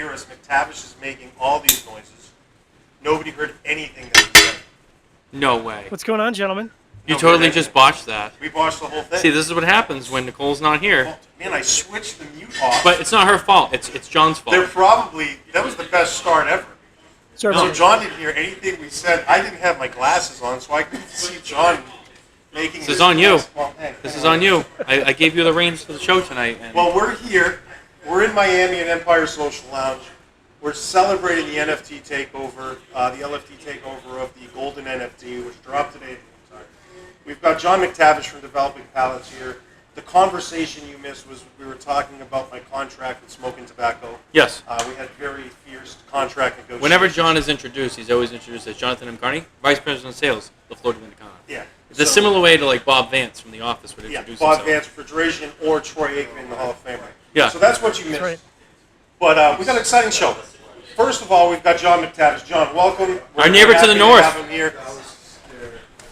hear us. McTavish is making all these noises. Nobody heard anything that he said. No way. What's going on, gentlemen? You totally just botched that. We botched the whole thing. See, this is what happens when Nicole's not here. Well, man, I switched the mute off. But it's not her fault. It's John's fault. That was the best start ever. Sorry, So John didn't hear anything we said. I didn't have my glasses on, so I couldn't see John making. This is on you. Well, This is on you. I gave you the reins for the show tonight. And well, we're here. We're in Miami at Empire Social Lounge. We're celebrating the NFT takeover, the LFD takeover of the Golden NFT, which dropped today. We've got John McTavish from Developing Palates here. The conversation you missed was we were talking about my contract with Smokin Tabacco. yes. We had very fierce contract negotiations. Whenever John is introduced, he's always introduced as Jonathan M. Carney, Vice President of Sales, the Florida Dominican. Yeah. It's a similar way to like Bob Vance from The Office would introduce Bob himself. Vance, Refrigeration, or Troy Aikman, the Hall of Famer. Yeah. So that's what you missed. right. But we've got an exciting show. First of all, we've got John McTavish. John, welcome. Our neighbor to the north. Have him here.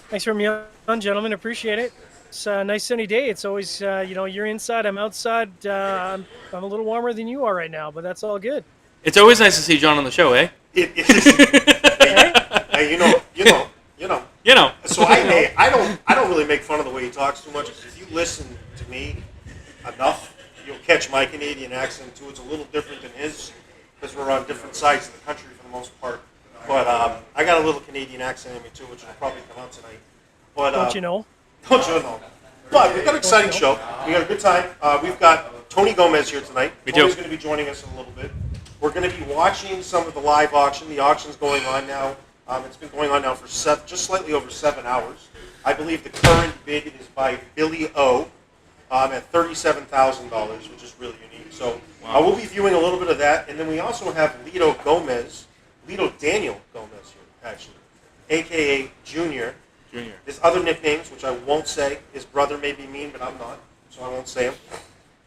Thanks for having me on, gentlemen. Appreciate it. It's a nice sunny day. It's always, you're inside, I'm outside. I'm a little warmer than you are right now, but that's all good. It's always nice to see John on the show, eh? Hey, you know. You know. So I don't really make fun of the way he talks too much. If you listen to me enough, you'll catch my Canadian accent too. It's a little different than his because we're on different sides of the country for the most part. But I got a little Canadian accent in me too, which will probably come out tonight. But Don't you know? don't you know? But we've got an exciting show. We got a good time. We've got Tony Gomez here tonight. We do. Tony's going to be joining us in a little bit. We're going to be watching some of the live auction. The auction's going on now. It's been going on now for just slightly over 7 hours. I believe the current bid is by Billy O at $37,000, which is really unique. So we'll be viewing a little bit of that. And then we also have Litto Daniel Gomez here, actually, a.k.a. Junior. His other nicknames, which I won't say. His brother may be mean, but I'm not, so I won't say them.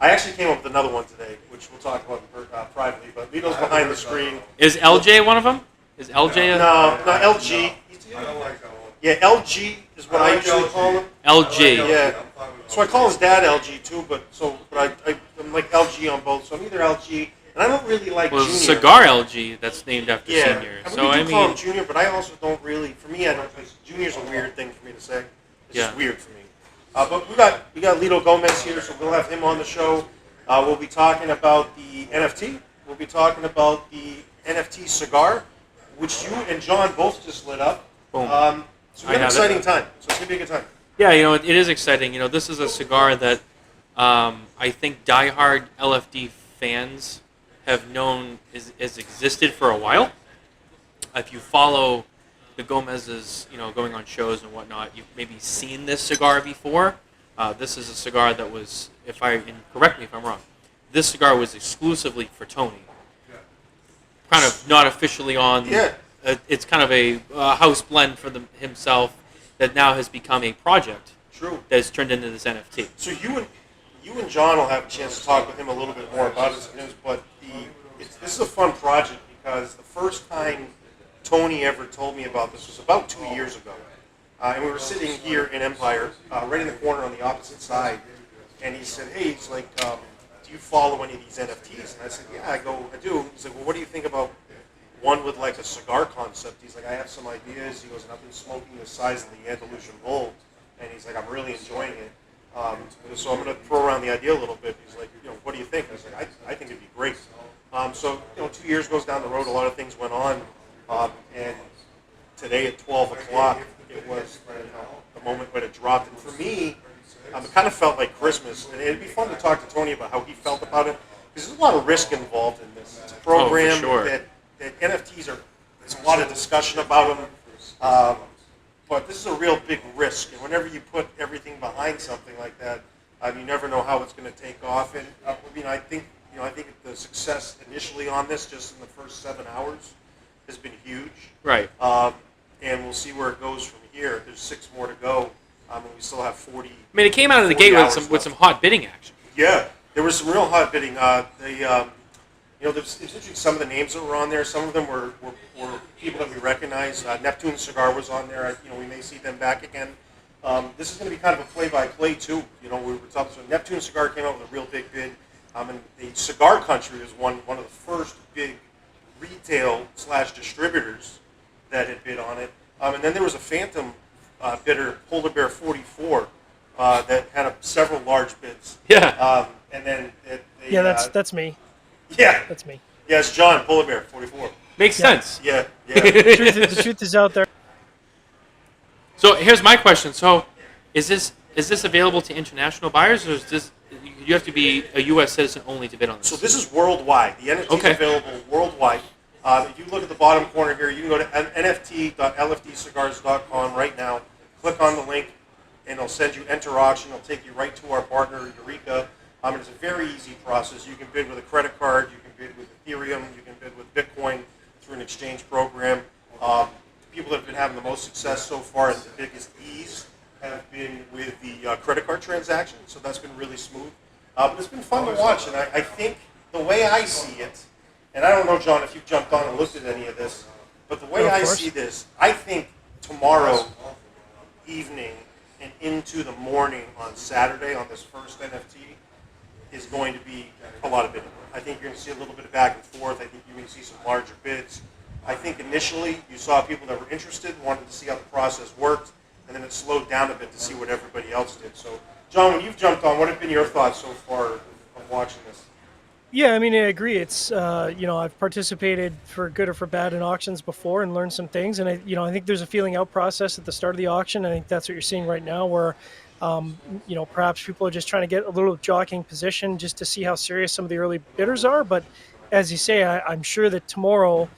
I actually came up with another one today, which we'll talk about privately, but Lito's behind the screen. Is LJ one of them? Is LJ No, LG. I don't like that one. Yeah, LG is what I usually call him. LG. Yeah. So I call his dad LG too, but I'm like LG on both. So I'm either LG, and I don't really like Well, Junior. cigar LG that's named after Yeah, Senior. I mean, So we do I call him mean, Junior, but I also don't really. For me, I don't. Junior's a weird thing for me to say. It's just weird for me. But we got Litto Gomez here, so we'll have him on the show. We'll be talking about the NFT. We'll be talking about the NFT cigar, which you and John both just lit up. Boom. So we got an exciting time. So it's gonna be a good time. yeah, it is exciting. This is a cigar that I think diehard LFD fans have known has existed for a while. If you follow the Gomez's, going on shows and whatnot, you've maybe seen this cigar before. This is a cigar that was, correct me if I'm wrong, this cigar was exclusively for Tony. Kind of not officially on. Yeah. It's kind of a house blend for himself that now has become a project. True. That has turned into this NFT. So you and John will have a chance to talk with him a little bit more about his news, but this is a fun project because the first time Tony ever told me about this was about 2 years ago. And we were sitting here in Empire, right in the corner on the opposite side, and he said, hey, he's like, do you follow any of these NFTs? And I said, yeah, I do. He's like, well, what do you think about one with like a cigar concept? He's like, I have some ideas. He goes, and I've been smoking the size of the Andalusian Gold, and he's like, I'm really enjoying it. So I'm going to throw around the idea a little bit. He's like, what do you think? I was like, I think it'd be great. So 2 years goes down the road. A lot of things went on, and today at 12 o'clock, it was the moment when it dropped. And for me, it kind of felt like Christmas. And it'd be fun to talk to Tony about how he felt about it, because there's a lot of risk involved in this. It's a program that NFTs are. There's a lot of discussion about them. But this is a real big risk, and whenever you put everything behind something like that, you never know how it's going to take off. And I think the success initially on this, just in the first 7 hours, has been huge. Right. And we'll see where it goes from here. There's 6 more to go, and we still have 40. I mean, it came out of the gate with some hot bidding action. Yeah, there was some real hot bidding. There's interesting some of the names that were on there. Some of them were people that we recognize. Neptune Cigar was on there. We may see them back again. This is going to be kind of a play-by-play too. We were talking. So Neptune Cigar came out with a real big bid. And the Cigar Country was one of the first big retail / distributors that had bid on it. And then there was a phantom bidder, Polar Bear 44, that had several large bids. Yeah. And then that's me. Yeah. That's me. Yeah, it's John, Polar Bear 44. Makes sense. Yeah. The truth is out there. So here's my question. So is this available to international buyers, or is this you have to be a U.S. citizen only to bid on this? So this is worldwide. The NFT is available worldwide. If you look at the bottom corner here, you can go to nft.lfdcigars.com right now. Click on the link, and it'll send you enter auction. It'll take you right to our partner, Eureka. It's a very easy process. You can bid with a credit card. You can bid with Ethereum. You can bid with Bitcoin through an exchange program. People that have been having the most success so far and the biggest ease have been with the credit card transaction. So that's been really smooth. But it's been fun to watch, and I think the way I see it, and I don't know, John, if you've jumped on and looked at any of this, but the way I see this, I think tomorrow evening and into the morning on Saturday on this first NFT is going to be a lot of bidding. I think you're going to see a little bit of back and forth. I think you're going to see some larger bids. I think initially you saw people that were interested, wanted to see how the process worked, and then it slowed down a bit to see what everybody else did. So, John, when you've jumped on, what have been your thoughts so far of watching this? Yeah, I mean, I agree. It's I've participated for good or for bad in auctions before and learned some things, and I think there's a feeling out process at the start of the auction. I think that's what you're seeing right now, where perhaps people are just trying to get a little jockeying position just to see how serious some of the early bidders are. But as you say, I'm sure that tomorrow,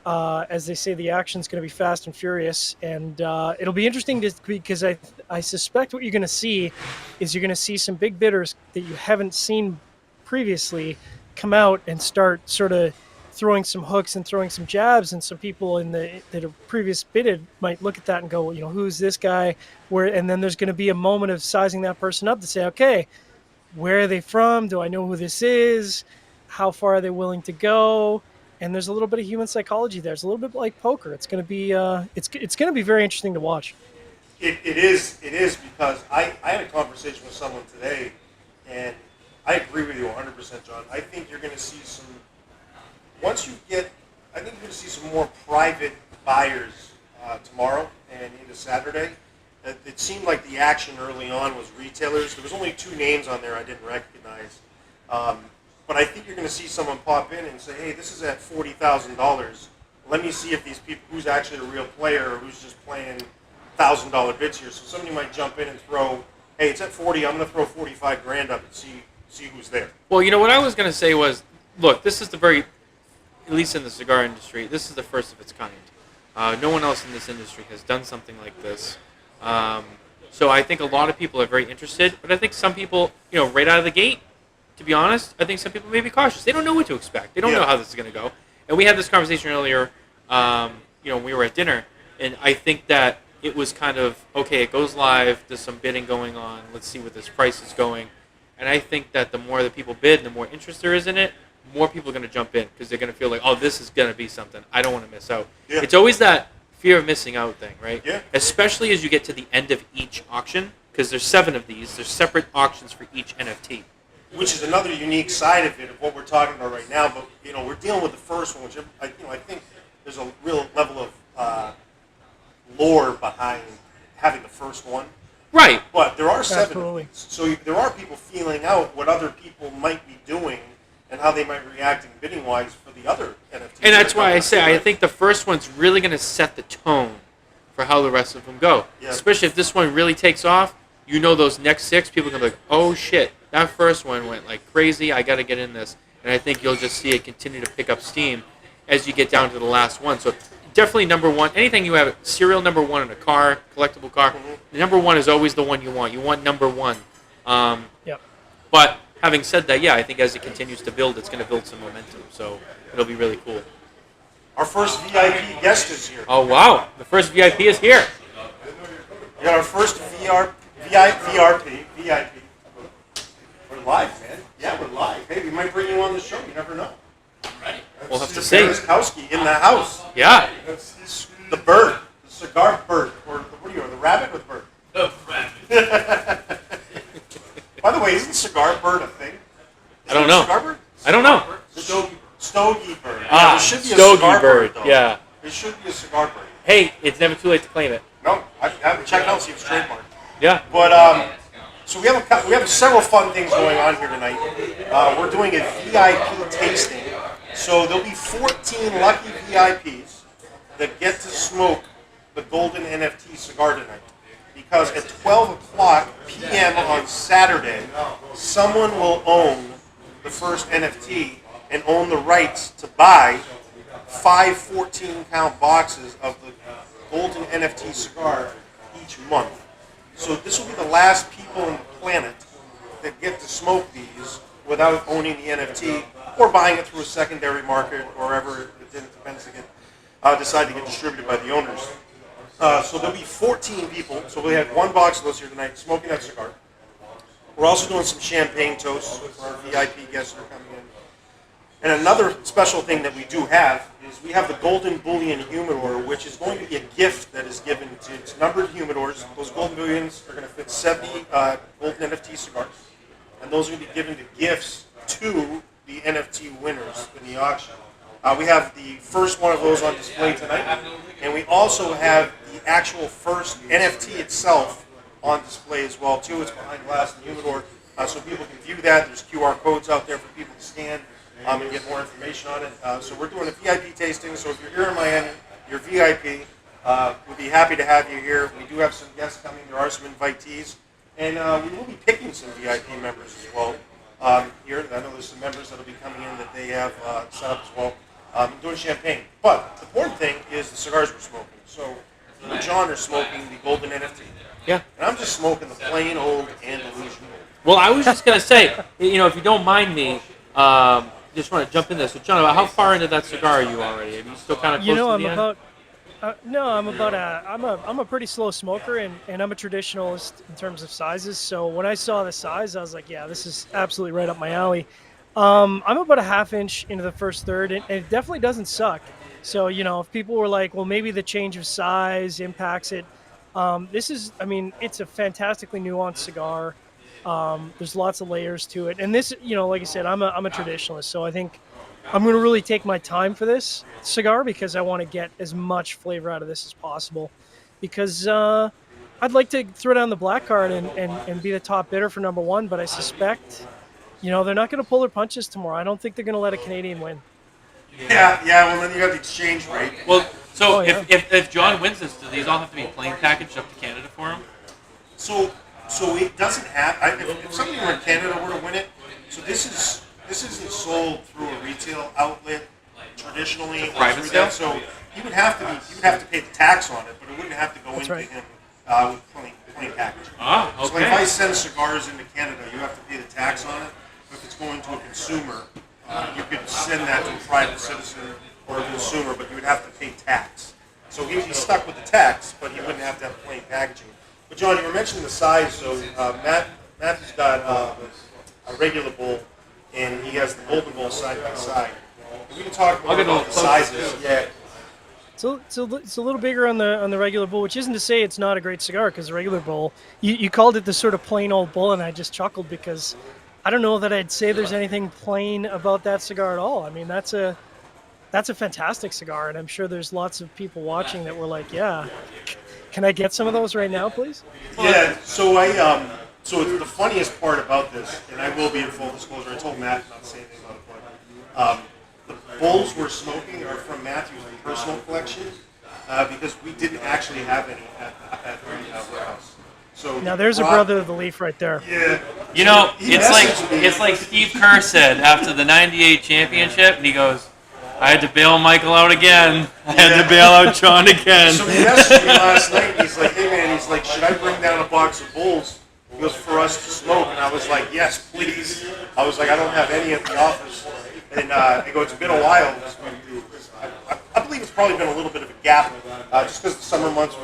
as they say, the action's going to be fast and furious, and it'll be interesting because I suspect what you're going to see is you're going to see some big bidders that you haven't seen previously come out and start sort of throwing some hooks and throwing some jabs, and some people that are previous bidded might look at that and go, well, who's this guy? And then there's going to be a moment of sizing that person up to say, okay, where are they from? Do I know who this is? How far are they willing to go? And there's a little bit of human psychology there. It's a little bit like poker. It's going to be it's going to be very interesting to watch. It is because I had a conversation with someone today, and I agree with you 100%, John. I think you're going to see some. I think you're going to see some more private buyers tomorrow and into Saturday. It seemed like the action early on was retailers. There was only 2 names on there I didn't recognize. But I think you're going to see someone pop in and say, hey, this is at $40,000. Let me see if these people, who's actually a real player or who's just playing $1,000 bids here. So somebody might jump in and throw, hey, it's at 40, I'm going to throw 45 grand up and see who's there. Well, what I was going to say was, look, this is at least in the cigar industry, this is the first of its kind. No one else in this industry has done something like this. So I think a lot of people are very interested, but I think some people, right out of the gate, to be honest, I think some people may be cautious. They don't know what to expect. They don't know how this is going to go. And we had this conversation earlier, when we were at dinner, and I think that it was kind of, okay, it goes live, there's some bidding going on, let's see what this price is going. And I think that the more that people bid, the more interest there is in it, more people are going to jump in because they're going to feel like, oh, this is going to be something. I don't want to miss out. Yeah. It's always that fear of missing out thing, right? Yeah. Especially as you get to the end of each auction, because there's 7 of these. There's separate auctions for each NFT. Which is another unique side of it, of what we're talking about right now. But, we're dealing with the first one, which I think there's a real level of lore behind having the first one. Right. But there are 7 Absolutely. of these. So there are people feeling out what other people might be doing and how they might react in bidding-wise for the other NFTs. And that's why I say I think the first one's really going to set the tone for how the rest of them go. Yeah. Especially if this one really takes off, those next 6 people are going to be like, oh, shit, that first one went like crazy. I got to get in this. And I think you'll just see it continue to pick up steam as you get down to the last one. So definitely number 1. Anything you have, serial number 1 in a car, collectible car, the number 1 is always the one you want. You want number 1. Yep. But having said that, I think as it continues to build, it's going to build some momentum. So it'll be really cool. Our first VIP guest is here. Oh, wow. The first VIP is here. We got our first VIP. We're live, man. Yeah, we're live. Hey, we might bring you on the show. You never know. Ready? We'll have to see. Kowski in the house. Yeah. The bird. The cigar bird. Or what are you, the rabbit or the bird? The rabbit. By the way, isn't cigar bird a thing? I don't know. Cigar bird? I don't know. Stogie bird. Ah, there should be a Stogie cigar bird, though. yeah. There should be a cigar bird. Hey, it's never too late to claim it. No, I haven't checked out see if it's trademarked. Yeah. But so we have several fun things going on here tonight. We're doing a VIP tasting. So there'll be 14 lucky VIPs that get to smoke the Golden NFT cigar tonight. Because at 12 o'clock p.m. on Saturday, someone will own the first NFT and own the rights to buy 5 14-count boxes of the Golden NFT cigar each month. So this will be the last people on the planet that get to smoke these without owning the NFT or buying it through a secondary market or wherever it depends to get decide to get distributed by the owners. So there'll be 14 people. So we have one box of those here tonight, smoking that cigar. We're also doing some champagne toasts for our VIP guests that are coming in. And another special thing that we do have is we have the Golden Bullion Humidor, which is going to be a gift that is given to it's numbered humidors. Those Golden Bullions are going to fit 70 Golden NFT cigars. And those are going to be given to gifts to the NFT winners in the auction. We have the first one of those on display tonight. And we also have the actual first NFT itself on display as well, too. It's behind glass in the humidor, so people can view that. There's QR codes out there for people to scan and get more information on it. So we're doing a VIP tasting, so if you're here in Miami, you're VIP. We'd be happy to have you here. We do have some guests coming. There are some invitees. And we will be picking some VIP members as well here. I know there's some members that will be coming in that they have set up as well. Doing champagne. But the important thing is the cigars we're smoking. So you and John are smoking the Golden NFT. Yeah. And I'm just smoking the plain old Andalusian. Well, I was just going to say, if you don't mind me, just want to jump in there. So, John, about how far into that cigar are you already? Are you still kind of close to the end? I'm a pretty slow smoker, and I'm a traditionalist in terms of sizes. So when I saw the size, I was like, yeah, this is absolutely right up my alley. I'm about a half inch into the first third, and it definitely doesn't suck. So, if people were like, well, maybe the change of size impacts it. It's a fantastically nuanced cigar. There's lots of layers to it. And this, like I said, I'm a traditionalist. So I think I'm going to really take my time for this cigar because I want to get as much flavor out of this as possible. Because I'd like to throw down the black card and be the top bidder for number one, but I suspect, they're not going to pull their punches tomorrow. I don't think they're going to let a Canadian win. Yeah, well, then you got the exchange rate. Well, so if John wins this, do these all have to be plain packaged up to Canada for him? So it doesn't have. If somebody from Canada were to win it, so this isn't sold through a retail outlet traditionally. Private sale. So he would have to pay the tax on it, but it wouldn't have to go into him with plain packaging. Ah, okay. So like if I send cigars into Canada, you have to pay the tax on it. If it's going to a consumer, you could send that to a private citizen or a consumer, but you would have to pay tax. So he'd be stuck with the tax, but he wouldn't have to have plain packaging. But John, you were mentioning the size. So Matthew's got a regular bowl, and he has the golden bowl side by side. And we can talk more about the sizes. Yeah. So it's a little bigger on the regular bowl, which isn't to say it's not a great cigar, because the regular bowl, you called it the sort of plain old bowl, and I just chuckled because I don't know that I'd say there's anything plain about that cigar at all. I mean, that's a fantastic cigar, and I'm sure there's lots of people watching that were like, yeah, can I get some of those right now, please? Yeah, so so the funniest part about this, and I will be in full disclosure, I told Matt not to say anything about it, but the bowls we're smoking are from Matthew's personal collection, because we didn't actually have any at the warehouse. So now there's a brother of the leaf right there. Yeah. It's like Steve Kerr said after the '98 championship, and he goes, I had to bail Michael out again. I had to bail out John again. So he messaged me last night, and he's like, hey man, should I bring down a box of bowls? He goes, for us to smoke. And I was like, yes, please. I was like, I don't have any at the office. And I go, it's been a while. I believe it's probably been a little bit of a gap, just because the summer months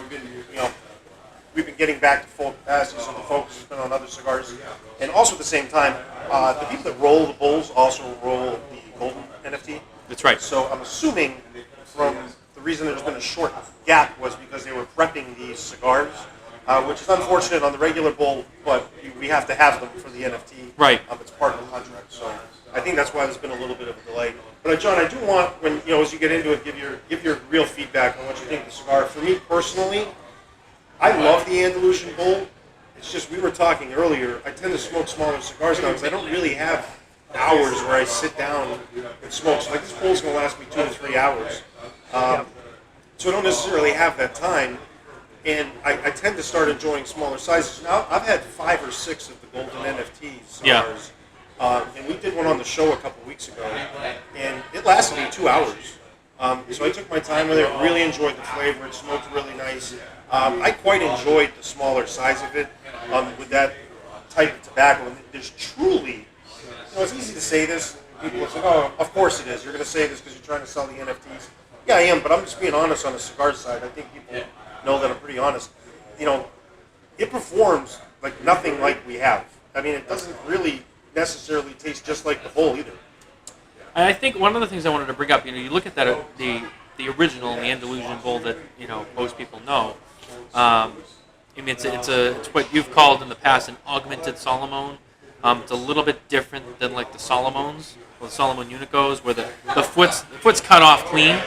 we've been getting back to full capacity, so the focus has been on other cigars. And also at the same time, the people that roll the bowls also roll the Golden NFT. That's right. So I'm assuming from the reason there's been a short gap was because they were prepping these cigars, which is unfortunate on the regular bowl, but we have to have them for the NFT. Right. It's part of the contract. So I think that's why there's been a little bit of a delay. But John, I do want, when as you get into it, give your real feedback on what you think of the cigar. For me personally, I love the Andalusian Bowl. It's just, we were talking earlier, I tend to smoke smaller cigars now because I don't really have hours where I sit down and smoke. So like, this bowl's going to last me 2 to 3 hours. So I don't necessarily have that time. And I tend to start enjoying smaller sizes. Now, I've had 5 or 6 of the Golden NFT cigars. And we did one on the show a couple weeks ago. And it lasted me 2 hours. So I took my time with it, really enjoyed the flavor. It smoked really nice. I quite enjoyed the smaller size of it with that type of tobacco. And there's truly, it's easy to say this. People will say, oh, of course it is. You're going to say this because you're trying to sell the NFTs. Yeah, I am, but I'm just being honest on the cigar side. I think people know that I'm pretty honest. It performs like nothing like we have. I mean, it doesn't really necessarily taste just like the bowl either. I think one of the things I wanted to bring up, you look at that the original, the Andalusian Bowl that most people know. I mean, it's what you've called in the past an augmented Solomon. It's a little bit different than like the Solomons, or the Solomon Unicos, where the foot's cut off clean,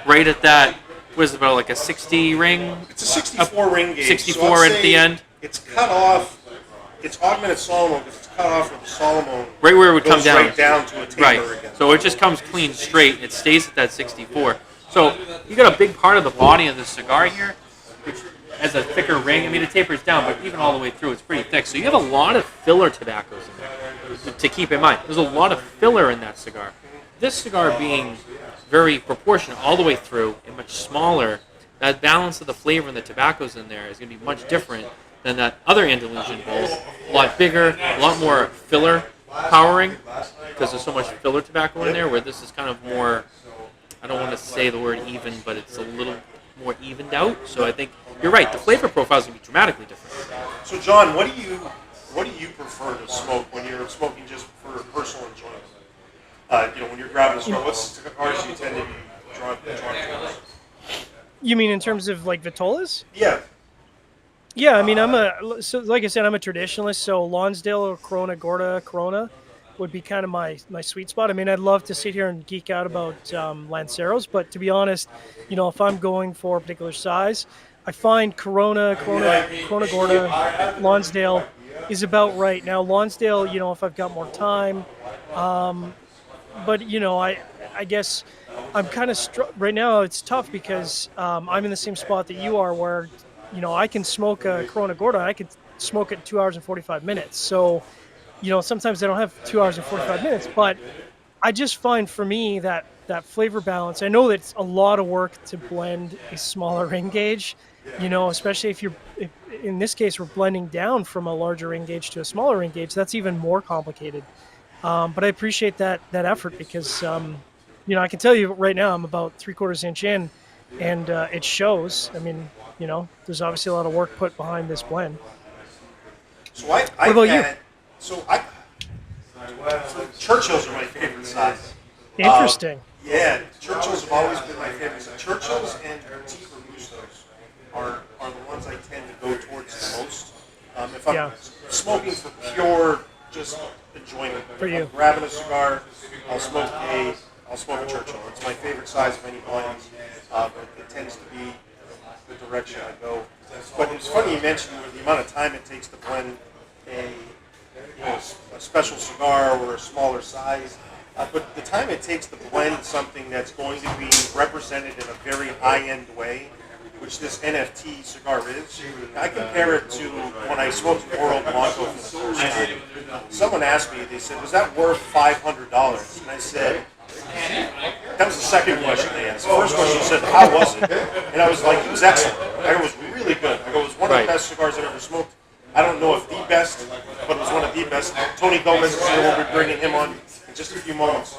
right at that. What is it, about like a 60 ring? It's a 64 ring gauge. 64 right at the end. It's cut off. It's augmented Solomon because it's cut off where the Solomon right where it would come down. Right down to a taper right. again. So it just comes clean straight. It stays at that 64. So you got a big part of the body of the cigar here, which has a thicker ring. I mean, it tapers down, but even all the way through, it's pretty thick. So you have a lot of filler tobaccos in there to keep in mind. There's a lot of filler in that cigar. This cigar being very proportionate all the way through and much smaller, that balance of the flavor and the tobaccos in there is going to be much different than that other Andalusian bowl. A lot bigger, a lot more filler powering because there's so much filler tobacco in there, where this is kind of more, I don't want to say the word even, but it's a little more evened out. So I think you're right, the flavor profile is going to be dramatically different. So John, what do you prefer to smoke when you're smoking just for personal enjoyment? When you're grabbing a cigar, what cigars do you tend to be drawn towards? You mean in terms of like Vitolas? Yeah. Yeah, I mean, like I said, I'm a traditionalist, so Lonsdale or Corona Gorda Corona would be kind of my sweet spot. I mean, I'd love to sit here and geek out about Lanceros, but to be honest, if I'm going for a particular size, I find Corona Gorda, Lonsdale is about right. Now, Lonsdale, if I've got more time, but I guess I'm kind of right now. It's tough because I'm in the same spot that you are, where I can smoke a Corona Gorda. I could smoke it in 2 hours and 45 minutes. So, sometimes I don't have 2 hours and 45 minutes, but I just find for me that flavor balance. I know that it's a lot of work to blend a smaller ring gauge, especially if in this case we're blending down from a larger ring gauge to a smaller ring gauge. That's even more complicated. But I appreciate that effort because, I can tell you right now I'm about 3/4 inch in, and it shows. I mean, there's obviously a lot of work put behind this blend. So what about you? So Churchills are my favorite size. Interesting. Yeah, Churchills have always been my favorite. So Churchills and Petite Robustos are the ones I tend to go towards the most. If I'm smoking for pure just enjoyment, for you, I'm grabbing a cigar, I'll smoke a Churchill. It's my favorite size of any blend. But it tends to be the direction I go. But it's funny you mentioned the amount of time it takes to blend a special cigar or a smaller size. But the time it takes to blend something that's going to be represented in a very high-end way, which this NFT cigar is, I compare it to when I smoked an Oro Blanco for the first time. Someone asked me, they said, was that worth $500? And I said, that was the second question they asked. The first question said, how was it? And I was like, it was excellent. It was really good. It was one of the best cigars I've ever smoked. I don't know if the best, but it was one of the best. Tony Gomez is here. We'll be bringing him on in just a few moments.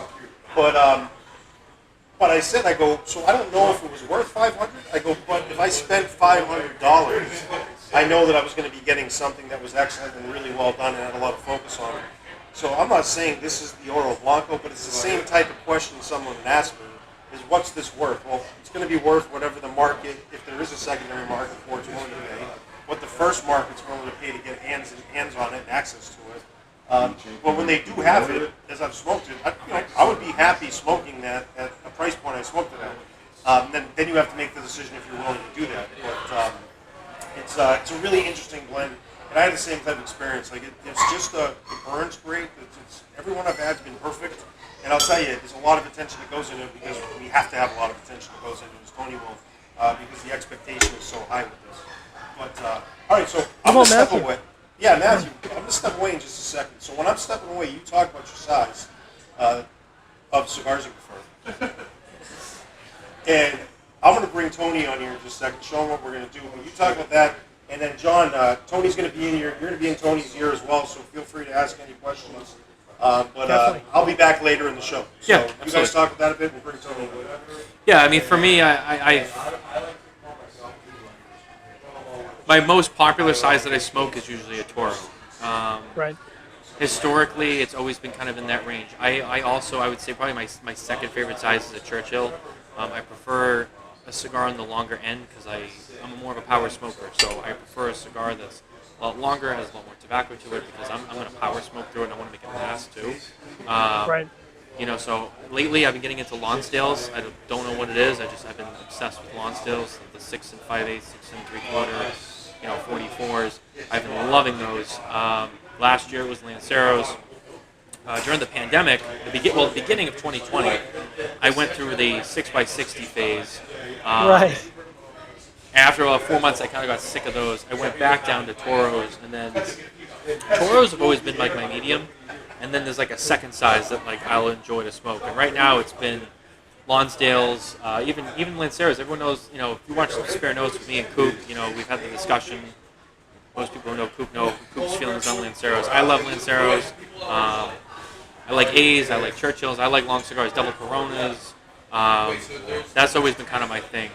But I said, so I don't know if it was worth $500. I go, but if I spent $500, I know that I was going to be getting something that was excellent and really well done and had a lot of focus on it. So I'm not saying this is the Oro Blanco, but it's the same type of question someone asked me, is what's this worth? Well, it's going to be worth whatever the market, if there is a secondary market for it, it's willing to pay, what the first market's willing to pay to get hands on it and access to it. But when they do have it, as I've smoked it, I would be happy smoking that at a price point I smoked it at. Then you have to make the decision if you're willing to do that. But it's a really interesting blend, and I had the same type of experience. Like it's just it burns great. Every one I've had has been perfect, and I'll tell you, there's a lot of attention that goes into it because we have to have a lot of attention that goes into it, as Tony will, because the expectation is so high with this. But all right, so I'm gonna step away. Yeah, Matthew, I'm going to step away in just a second. So when I'm stepping away, you talk about your size of cigars you prefer. And I'm going to bring Tony on here in just a second, show him what we're going to do. But you talk about that. And then, John, Tony's going to be in here. You're going to be in Tony's ear as well, so feel free to ask any questions. But I'll be back later in the show. So Yeah, you guys talk about that a bit and we'll bring Tony in. Yeah, I mean, for me, my most popular size that I smoke is usually a Toro. Right. Historically, it's always been kind of in that range. I would say probably my second favorite size is a Churchill. I prefer a cigar on the longer end because I'm more of a power smoker. So I prefer a cigar that's a lot longer, has a lot more tobacco to it because I'm going to power smoke through it and I want to make it last too. Right. So lately I've been getting into Lonsdales. I don't know what it is. I've been obsessed with Lonsdales, the 6 5/8, 6 3/4. 44s. I've been loving those. Last year it was Lanceros. During the pandemic, the beginning of 2020, I went through the 6x60 phase. Right. After about 4 months, I kind of got sick of those. I went back down to Toros, and then Toros have always been like my medium. And then there's like a second size that like I'll enjoy to smoke. And right now it's been Lonsdales, even Lanceros. Everyone knows, if you watch Spare Notes with me and Coop, we've had the discussion. Most people who know Coop's feelings on Lanceros. I love Lanceros. I like A's, I like Churchills, I like long cigars, double Coronas. That's always been kind of my thing.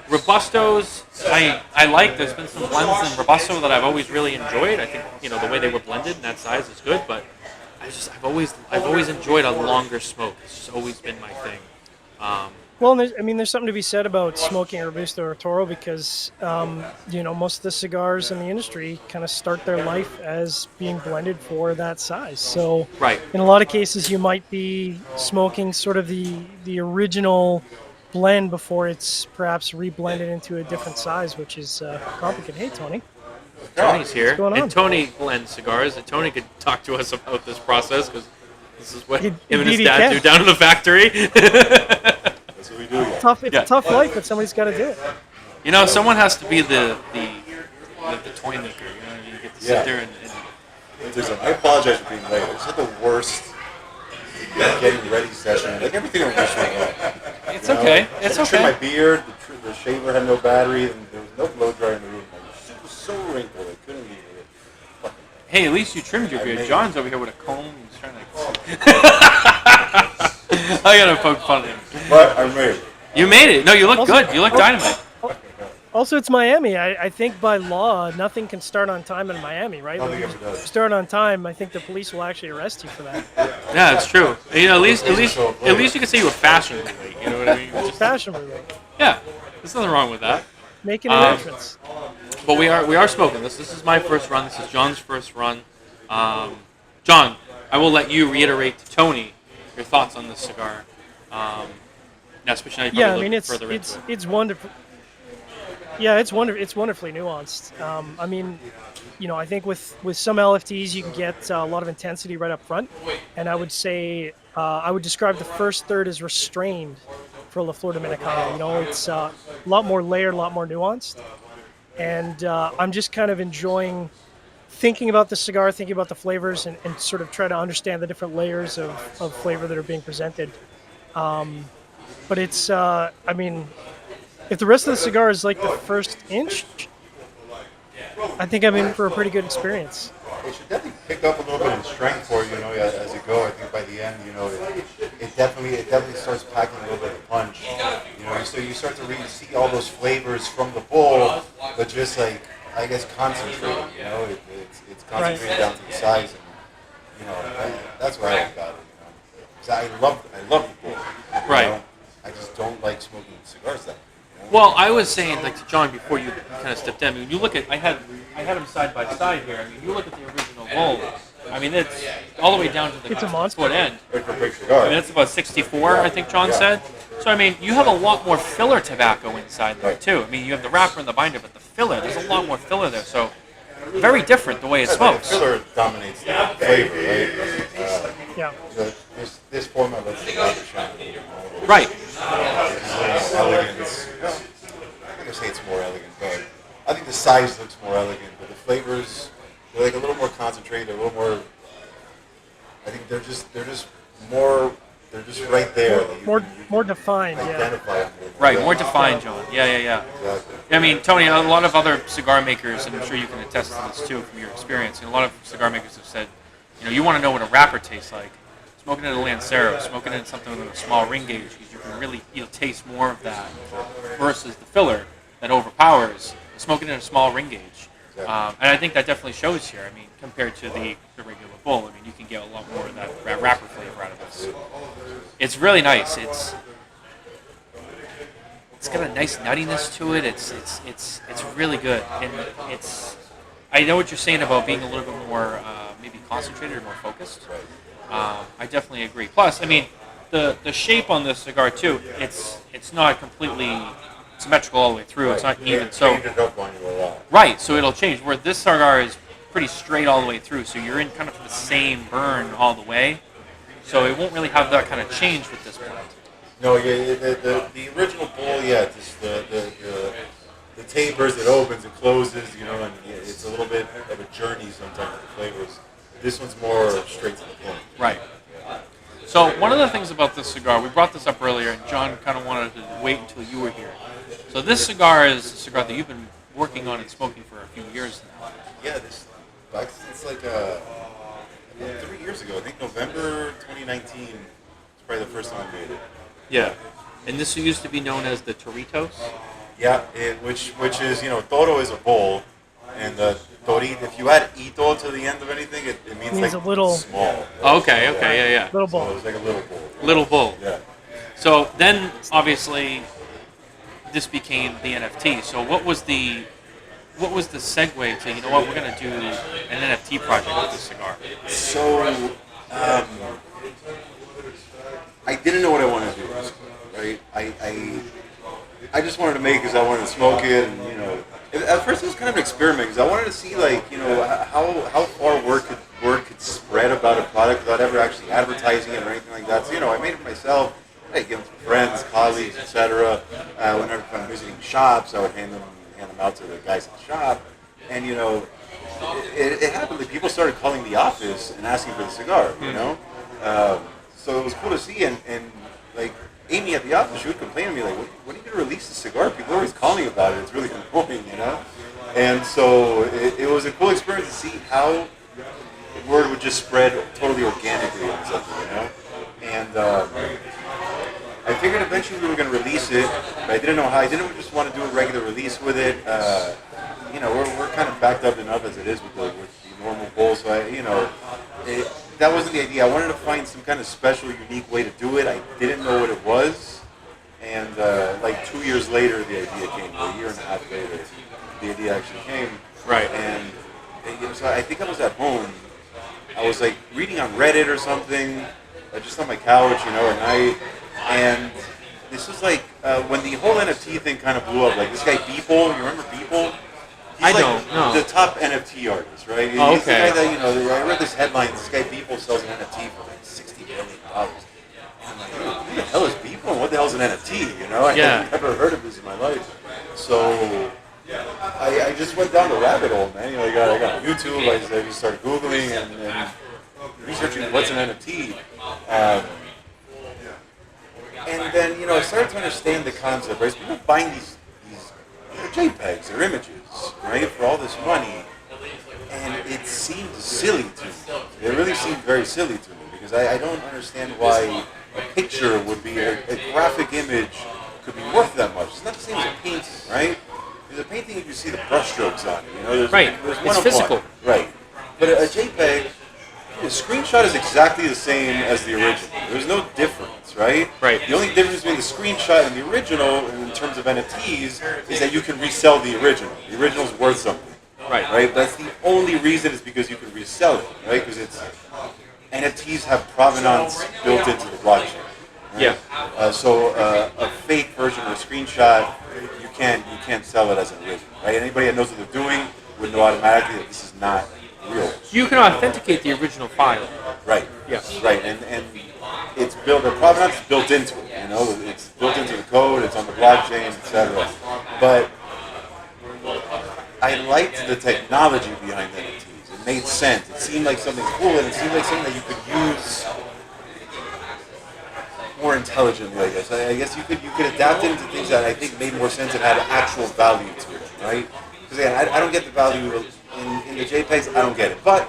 Robustos, I like. There's been some blends in Robusto that I've always really enjoyed. I think, the way they were blended in that size is good, but I've always enjoyed a longer smoke. It's just always been my thing. Well, there's something to be said about smoking a Robusto or Toro because, most of the cigars in the industry kind of start their life as being blended for that size. So, right. In a lot of cases, you might be smoking sort of the original blend before it's perhaps reblended into a different size, which is complicated. Hey, Tony. Tony's here, What's going on? and Tony blends cigars, and Tony could talk to us about this process because this is what him and his dad do down in the factory. That's what we do. It's a tough life, but somebody's got to do it. Someone has to be the toy maker. You get to sit there and Listen, I apologize for being late. I just had the worst getting ready session. Like everything on this one. It's okay. It's I trimmed my okay. beard. The shaver had no battery, and there was no blow dryer in the room. It was so wrinkled. I couldn't even get it. Hey, at least you trimmed your beard. John's over here with a comb. He's trying to. I gotta poke fun at him. But I made it. You made it. No, you look good. You look dynamite. Also, it's Miami. I think by law, nothing can start on time in Miami, right? Nothing If ever does. you start on time, I think the police will actually arrest you for that. Yeah, it's true. At least you can say you were fashionably late. You know what I mean? Just, Fashionably, right? yeah, there's nothing wrong with that. Making an entrance. But we are smoking this. This is my first run. This is John's first run. John, I will let you reiterate to Tony your thoughts on this cigar. Especially now you Yeah, probably look it's further into it. it's wonderful. Yeah, it's wonderfully nuanced. I think with some LFTs you can get a lot of intensity right up front, and I would say I would describe the first third as restrained for La Flor Dominicana. It's a lot more layered, a lot more nuanced, and I'm just kind of enjoying thinking about the cigar, thinking about the flavors, and sort of try to understand the different layers of flavor that are being presented. But it's, if the rest of the cigar is like the first inch, I think I'm in for a pretty good experience. It should definitely pick up a little bit in strength for you, as you go. I think by the end, it definitely starts packing a little bit of punch. So you start to really see all those flavors from the bowl, but just like concentrated. It's concentrated down to the size, and that's what I like about it. 'Cause I love the bowl. Right. I just don't like smoking cigars that. Well, I was saying, like to John before you kind of stepped in. I mean, you look at I had them side by side here. I mean, you look at the original bowl. I mean, it's all the way down to the It's a monster. foot end. Like for big cigar. I mean, it's about 64, I think John said. So, I mean, you have a lot more filler tobacco inside there, too. I mean, you have the wrapper and the binder, but the filler, there's a lot more filler there. So, very different the way it smokes. The filler dominates the flavor, right? Yeah. This format lets the flavor shine. Right. Elegance. Well, I'm not gonna say it's more elegant, but I think the size looks more elegant. But the flavors, they're like a little more concentrated, a little more. I think they're just more. They're just right there. More defined. Yeah. Identify them. Right, more defined, John. Yeah. Exactly. I mean, Tony, a lot of other cigar makers, and I'm sure you can attest to this too from your experience, and a lot of cigar makers have said, you want to know what a wrapper tastes like. Smoking in a Lancero, smoking in something with a small ring gauge, because you can really taste more of that versus the filler that overpowers. Smoking in a small ring gauge. And I think that definitely shows here. I mean, compared to the regular bowl, I mean, you can get a lot more of that wrapper flavor out of this. It's really nice. It's got a nice nuttiness to it. It's really good, and I know what you're saying about being a little bit more maybe concentrated or more focused. I definitely agree. Plus, I mean, the shape on this cigar too. It's not completely symmetrical all the way through. It's not even. So Change it up on you a lot. right. So it'll change. Where this cigar is pretty straight all the way through. So you're in kind of the same burn all the way. So it won't really have that kind of change with this blend. No, yeah, the original bowl, just the tapers, it opens, it closes, and it's a little bit of a journey sometimes with the flavors. This one's more straight to the point. Right. So one of the things about this cigar, we brought this up earlier, and John kind of wanted to wait until you were here. So this cigar is a cigar that you've been working on and smoking for a few years now. Yeah, it's like 3 years ago. I think November 2019 is probably the first time I made it. Yeah. And this used to be known as the Toritos? Yeah, which is, toro is a bowl, and torito, if you add ito to the end of anything, it means like a little small. Oh, okay, yeah. Little So bowl. it was like a little bowl. Little bowl. Yeah. So then, obviously, this became the NFT. So what was the segue to, we're going to do an NFT project with this cigar? So, I didn't know what I wanted to do, right? I just wanted to make it because I wanted to smoke it, and at first it was kind of an experiment because I wanted to see how far word could spread about a product without ever actually advertising it or anything like that. So I made it myself. I give them to friends, colleagues, etc. Whenever I'm visiting shops, I would hand them out to the guys at the shop, and it happened that people started calling the office and asking for the cigar. So it was cool to see, and like Amy at the office, she would complain to me like, "When are you going to release the cigar? People are always calling about it. It's really annoying, And so it was a cool experience to see how the word would just spread totally organically on something, And I figured eventually we were going to release it, but I didn't know how. I didn't just want to do a regular release with it. We're kind of backed up enough as it is with the normal bowl, so that wasn't the idea. I wanted to find some kind of special, unique way to do it. I didn't know what it was, and like 2 years later, the idea came. Or a year and a half later, the idea actually came. Right. And so I think I was at home. I was like reading on Reddit or something, just on my couch, at night. And this was like when the whole NFT thing kind of blew up. Like this guy Beeple, you remember Beeple? He's the top NFT artist, right? Oh, He's the okay. guy that, I read this headline, this guy Beeple sells an NFT for like $60 million. And I'm like, who the hell is Beeple and what the hell is an NFT? I had never heard of this in my life. So I just went down the rabbit hole, man. I got YouTube, I just started Googling and researching what's an NFT. And then, I started to understand the concept, right? So people buying these JPEGs, they're images, right, for all this money. And it seemed silly to me. It really seemed very silly to me because I don't understand why a picture would be, a graphic image could be worth that much. It's not the same as a painting, right? Because a painting, you can see the brushstrokes on it, Right, it's physical. One. Right. But a JPEG, the screenshot is exactly the same as the original. There's no difference, right? Right. The only difference between the screenshot and the original, in terms of NFTs, is that you can resell the original. The original's worth something. Right. That's the only reason is because you can resell it, right? Because NFTs have provenance built into the blockchain. Right? Yeah. So a fake version or a screenshot, you can't sell it as an original, right? Anybody that knows what they're doing would know automatically that this is not real. You can authenticate the original file. Right. Yes. Right. And it's built. The provenance is built into it. You know, it's built into the code. It's on the blockchain, etc. But I liked the technology behind NFTs. It made sense. It seemed like something cool, and it seemed like something that you could use more intelligently. I guess you could adapt it into things that I think made more sense and had actual value to it, right? Because again, I don't get the value in the JPEGs. I don't get it, but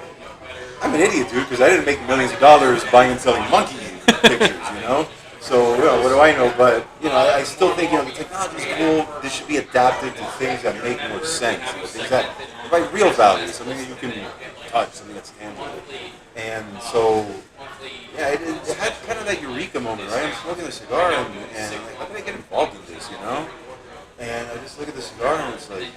I'm an idiot, dude, because I didn't make millions of dollars buying and selling monkey pictures, you know. So, what do I know? But, I still think, the technology is cool. This should be adapted to things that make more sense. Things that provide real value, something that you can touch, something that's tangible. And so, yeah, it had kind of that eureka moment, right? I'm smoking a cigar, and like, how can I get involved in this, And I just look at the cigar, and it's like,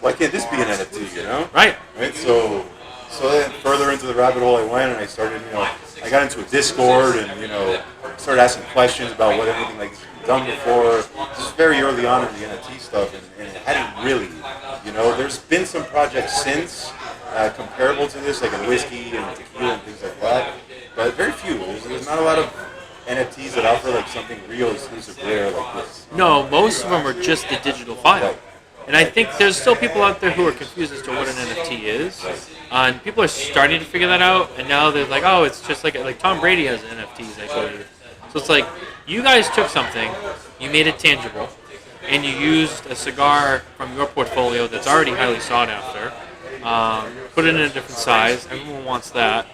why can't this be an NFT, Right. Right? So then further into the rabbit hole I went, and I started, I got into a Discord, and started asking questions about what everything like done before. This is very early on in the NFT stuff, and it hadn't really, There's been some projects since comparable to this, like a whiskey and tequila and things like that, but very few. There's not a lot of NFTs that offer like something real, exclusive, rare like this. No, most of them are just the digital file. Right. And I think there's still people out there who are confused as to what an NFT is. And people are starting to figure that out. And now they're like, oh, it's just like Tom Brady has NFTs, I told you. So it's like, you guys took something, you made it tangible, and you used a cigar from your portfolio that's already highly sought after, put it in a different size. Everyone wants that.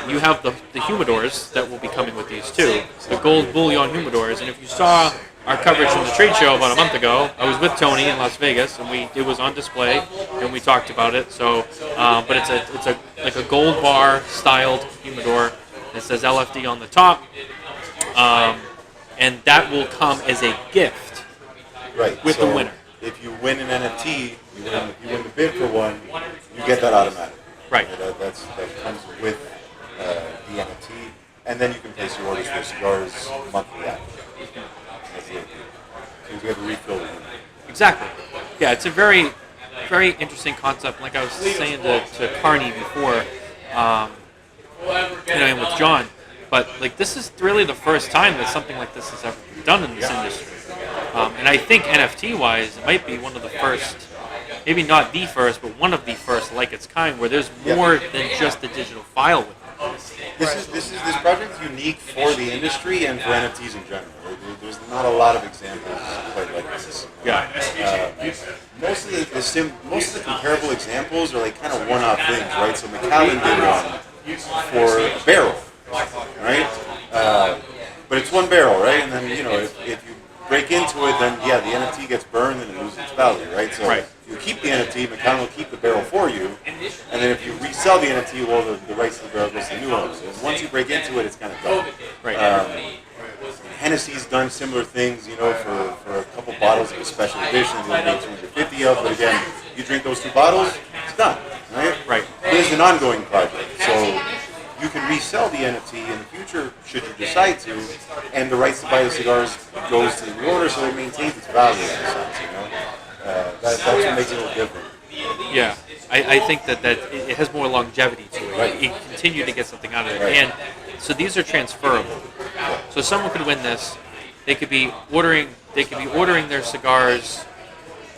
You have the humidors that will be coming with these too, the gold bullion humidors. And if you saw our coverage from the trade show about a month ago, I was with Tony in Las Vegas, and it was on display, and we talked about it. So, but it's like a gold bar styled humidor. It says LFD on the top, and that will come as a gift, right, with the winner. If you win an NFT, you win the bid for one, you get that automatically. Right. That comes with the NFT, and then you can place your orders for cigars monthly after. That's really cool. So you have a refill with them. Exactly. Yeah, it's a very, very interesting concept. Like I was saying to Carney before, and with John, but like this is really the first time that something like this has ever been done in this industry. And I think NFT-wise, it might be one of the first, maybe not the first, but one of the first like its kind, where there's more than just the digital file with it. This project is unique for the industry and for NFTs in general. There's not a lot of examples quite like this. Yeah. Most of the comparable examples are like kind of one-off things, right? So McAllen did one for a barrel, right? But it's one barrel, right? And then if you break into it, then the NFT gets burned and it loses its value, right? So you keep the NFT, McAllen will keep the barrel for you, and then if you resell the NFT, well, the rights to the barrel goes to the new owners. And once you break into it, it's kind of done. Right. Hennessy's done similar things, for a couple bottles of a special edition they made 250 of, but again, you drink those 2 bottles, it's done, right? Right. It is an ongoing project, so you can resell the NFT in the future should you decide to, and the rights to buy the cigars goes to the new owner, so it maintains its value in a sense, That's what makes it a little different. Yeah, I think that it has more longevity to it. Right. You continue to get something out of it, Right. and so these are transferable. So someone could win this. They could be ordering their cigars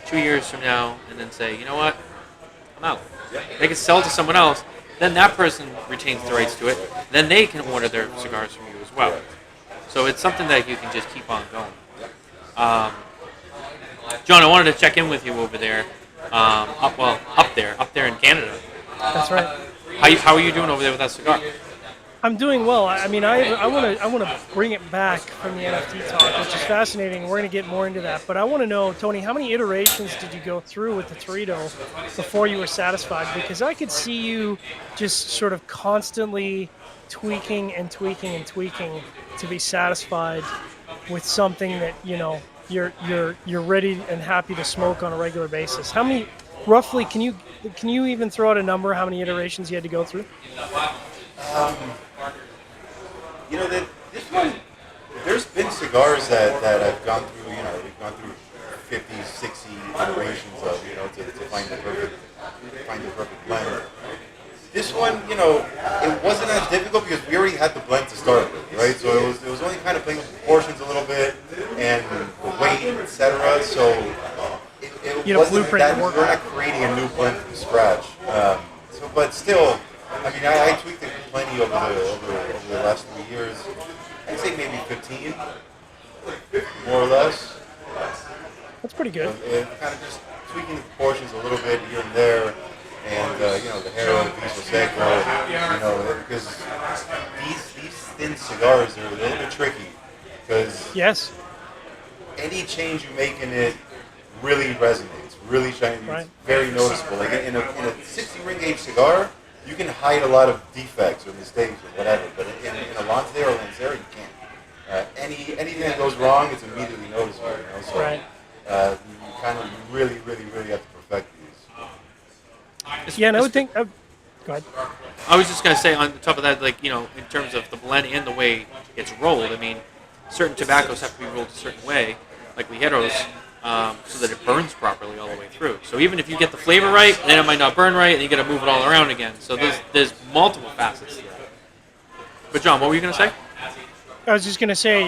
2 years from now, and then say, you know what, I'm out. Yeah. They could sell it to someone else. Then that person retains the rights to it. Then they can order their cigars from you as well. Right. So it's something that you can just keep on going. John, I wanted to check in with you over there. Up there in Canada. That's right. How are you doing over there with that cigar? I'm doing well. I mean, I want to bring it back from the NFT talk, which is fascinating. We're going to get more into that. But I want to know, Tony, how many iterations did you go through with the Torito before you were satisfied? Because I could see you just sort of constantly tweaking and tweaking and tweaking to be satisfied with something that, you're ready and happy to smoke on a regular basis. How many, roughly, can you even throw out a number? How many iterations you had to go through? You know, this one, there's been cigars that I've gone through, you know, we've gone through 50, 60 iterations of, you know, to find the perfect blend. This one, you know, it wasn't as difficult because we already had the blend to start with, right? So it was only kind of playing with proportions a little bit and the weight, etc. So it wasn't that, we're not creating a new blend from scratch. But still, I mean, I tweaked it plenty over the last 3 years. I'd say maybe 15, more or less. That's pretty good. Kind of just tweaking the proportions a little bit here and there. And, you know, the hair of Diesel Seco, you know, because these thin cigars are a little bit tricky. Because yes, any change you make in it really resonates, really shines, right. It's very noticeable. Like in a 60 ring gauge cigar, you can hide a lot of defects or mistakes or whatever, but in a Lancero or Lancero, you can't. Anything that goes wrong, it's immediately noticeable. You know? So right. You really have to perfect these. Yeah, and I would think. Go ahead. I was just gonna say on top of that, like, you know, in terms of the blend and the way it's rolled. I mean, certain tobaccos have to be rolled a certain way, like ligeros, so that it burns properly all the way through. So even if you get the flavor right, then it might not burn right, and you got to move it all around again. So there's multiple facets to that. But John, what were you gonna say? I was just gonna say,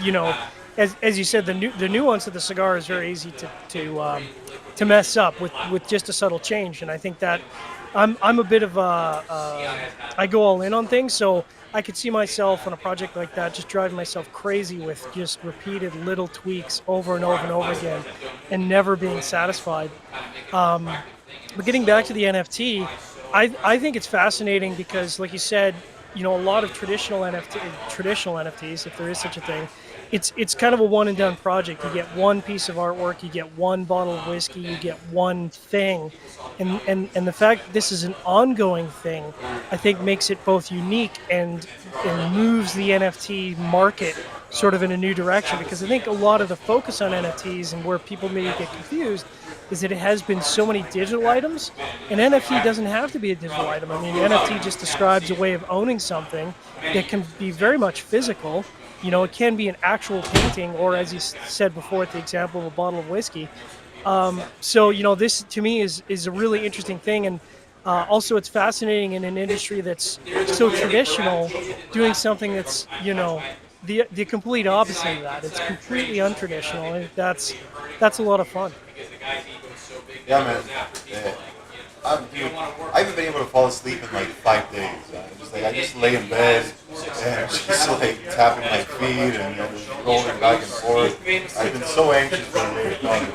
you know, as you said, the nuance of the cigar is very easy to mess up with just a subtle change, and I think that I'm a bit of I go all in on things, so I could see myself on a project like that just driving myself crazy with just repeated little tweaks over and over and over again, and never being satisfied. But getting back to the NFT, I think it's fascinating because, like you said, you know, a lot of traditional NFTs, if there is such a thing, it's kind of a one and done project. You get one piece of artwork, you get one bottle of whiskey, you get one thing, and the fact that this is an ongoing thing, I think makes it both unique and moves the NFT market sort of in a new direction. Because I think a lot of the focus on NFTs and where people maybe get confused is that it has been so many digital items, and NFT doesn't have to be a digital item. I mean, NFT just describes a way of owning something that can be very much physical. You know, it can be an actual painting, or as you said before, the example of a bottle of whiskey. So, you know, this to me is a really interesting thing, and also it's fascinating in an industry that's so traditional, doing something that's, you know, the complete opposite of that. It's completely untraditional, and that's a lot of fun. Yeah, man. Yeah. I haven't been able to fall asleep in like 5 days. I just lay in bed and just like tapping my feet and rolling back and forth. I've been so anxious for the time.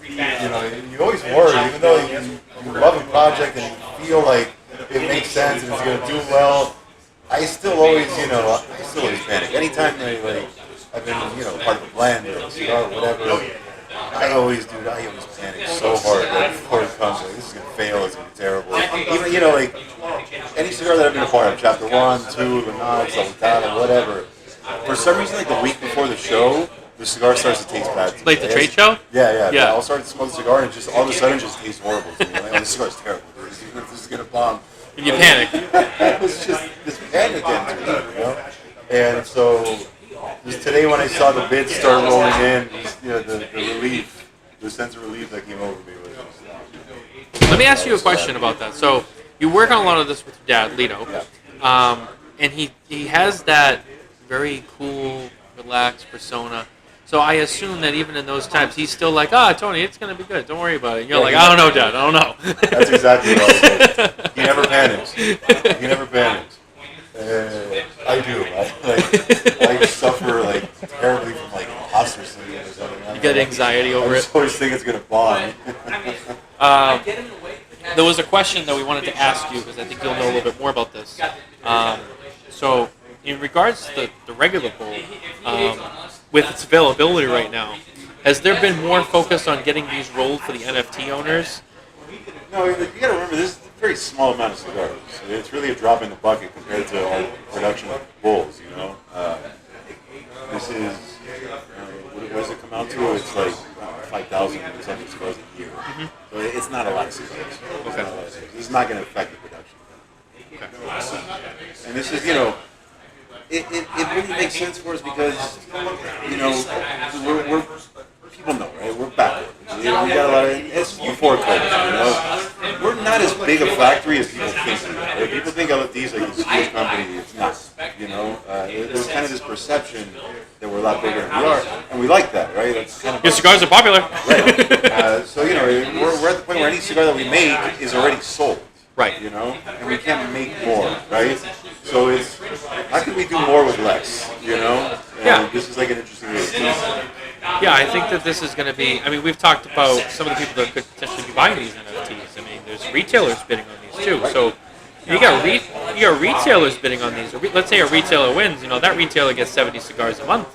You know, you always worry, even though you love a project and you feel like it makes sense and it's going to do well. I still always panic. Anytime I've been, you know, part of a blend or a cigar or whatever. I always panic so hard before it comes. Like, this is gonna fail. It's gonna be terrible. Even, you know, like any cigar that I've been a part of, chapter 1, 2, the Knox, the whatever. For some reason, like the week before the show, the cigar starts to taste bad. Like the trade show? Yeah. I'll start to smoke the cigar and just all of a sudden just tastes horrible to me. Like, oh, this cigar's terrible. This is gonna bomb. And you panic. It was just this panic into me, you know. And so. Just today when I saw the bids start rolling in, just, you know, the relief, the sense of relief that came over me was just, Let me ask you a question about that. So you work on a lot of this with your dad, Litto, and he has that very cool, relaxed persona. So I assume that even in those times, he's still like, Tony, it's going to be good. Don't worry about it. And you're like, I don't know, Dad. I don't know. That's exactly what I was like. He never panics. He never panics. I do. I suffer terribly from imposter syndrome or something. You get anxiety over it. I always think it's gonna bomb. There was a question that we wanted to ask you because I think you'll know a little bit more about this. So, in regards to the regular bowl, with its availability right now, has there been more focus on getting these rolled for the NFT owners? No, you got to remember this is a very small amount of cigars. It's really a drop in the bucket compared to our production of bowls. You know, this is what does it come out to? It's like 5,000 or something cigars a year. So it's not a lot of cigars. Okay. This is not going to affect the production. And this is, it really makes sense for us because, we're people know, right? We're backwards. We got a lot of, it's before COVID, We're not as big a factory as people think we are. Right? People think LFD is like this huge company. It's not, There's kind of this perception that we're a lot bigger than we are, and we like that, right? That's kind of Your cigars are popular. Right. We're at the point where any cigar that we make is already sold. Right. And we can't make more, right? So it's, how can we do more with less, And this is like an interesting way to do it. Yeah, I think that this is going to be, we've talked about some of the people that could potentially be buying these NFTs. There's retailers bidding on these too. So you got retailers bidding on these. Let's say a retailer wins, that retailer gets 70 cigars a month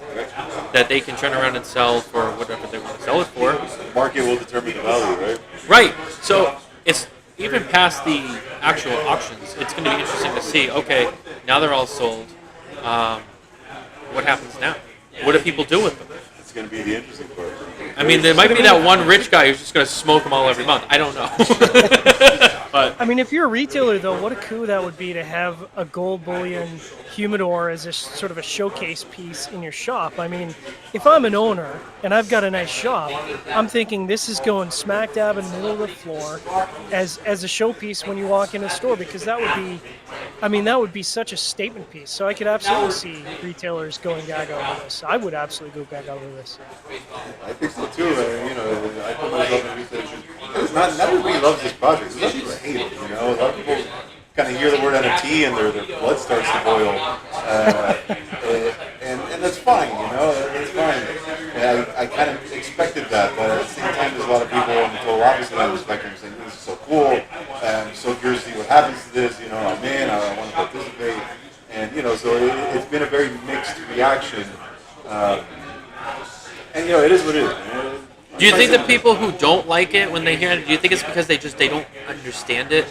that they can turn around and sell for whatever they want to sell it for. The market will determine the value, right? Right. So it's even past the actual auctions. It's going to be interesting to see, okay, now they're all sold. What happens now? What do people do with them? It's going to be the interesting part. There might be that one rich guy who's just going to smoke them all every month. I don't know. But if you're a retailer, though, what a coup that would be to have a gold bullion humidor as a sort of a showcase piece in your shop. If I'm an owner and I've got a nice shop, I'm thinking this is going smack dab in the middle of the floor as a showpiece when you walk in a store, because that would be such a statement piece. So I could absolutely see retailers going gaga over this. I would absolutely go gaga over this. I think so too. I put myself in research. Not everybody loves this project. Some people hate it. A lot of people kind of hear the word NFT and their blood starts to boil, and that's fine. That's fine. I kind of expected that, but at the same time, there's a lot of people on the total opposite end of the spectrum saying this is so cool. I'm so curious to see what happens to this. I'm in. I want to participate, and so it's been a very mixed reaction. And it is what it is, man. do you think that people who don't like it when they hear it, do you think it's because they don't understand it?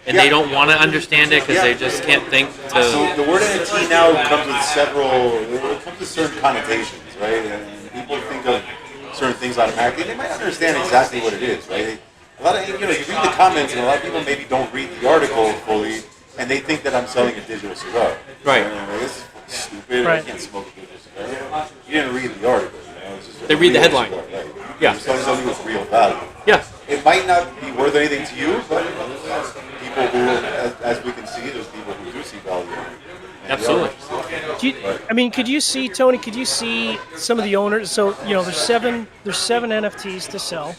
And they don't want to understand it because they just can't think to... So the word NFT now comes with certain connotations, right? And people think of certain things automatically. They might understand exactly what it is, right? A lot of, you read the comments and a lot of people maybe don't read the article fully and they think that I'm selling a digital cigar. Right. This is stupid. Right. I can't smoke a digital cigar. You didn't read the article. It's just They read the headline. Cigar, right? Yeah. You're selling something with real value. Yeah. It might not be worth anything to you, but people who, as we can see, there's people who do see value. Absolutely. Could you see, Tony? Could you see some of the owners? So there's seven NFTs to sell.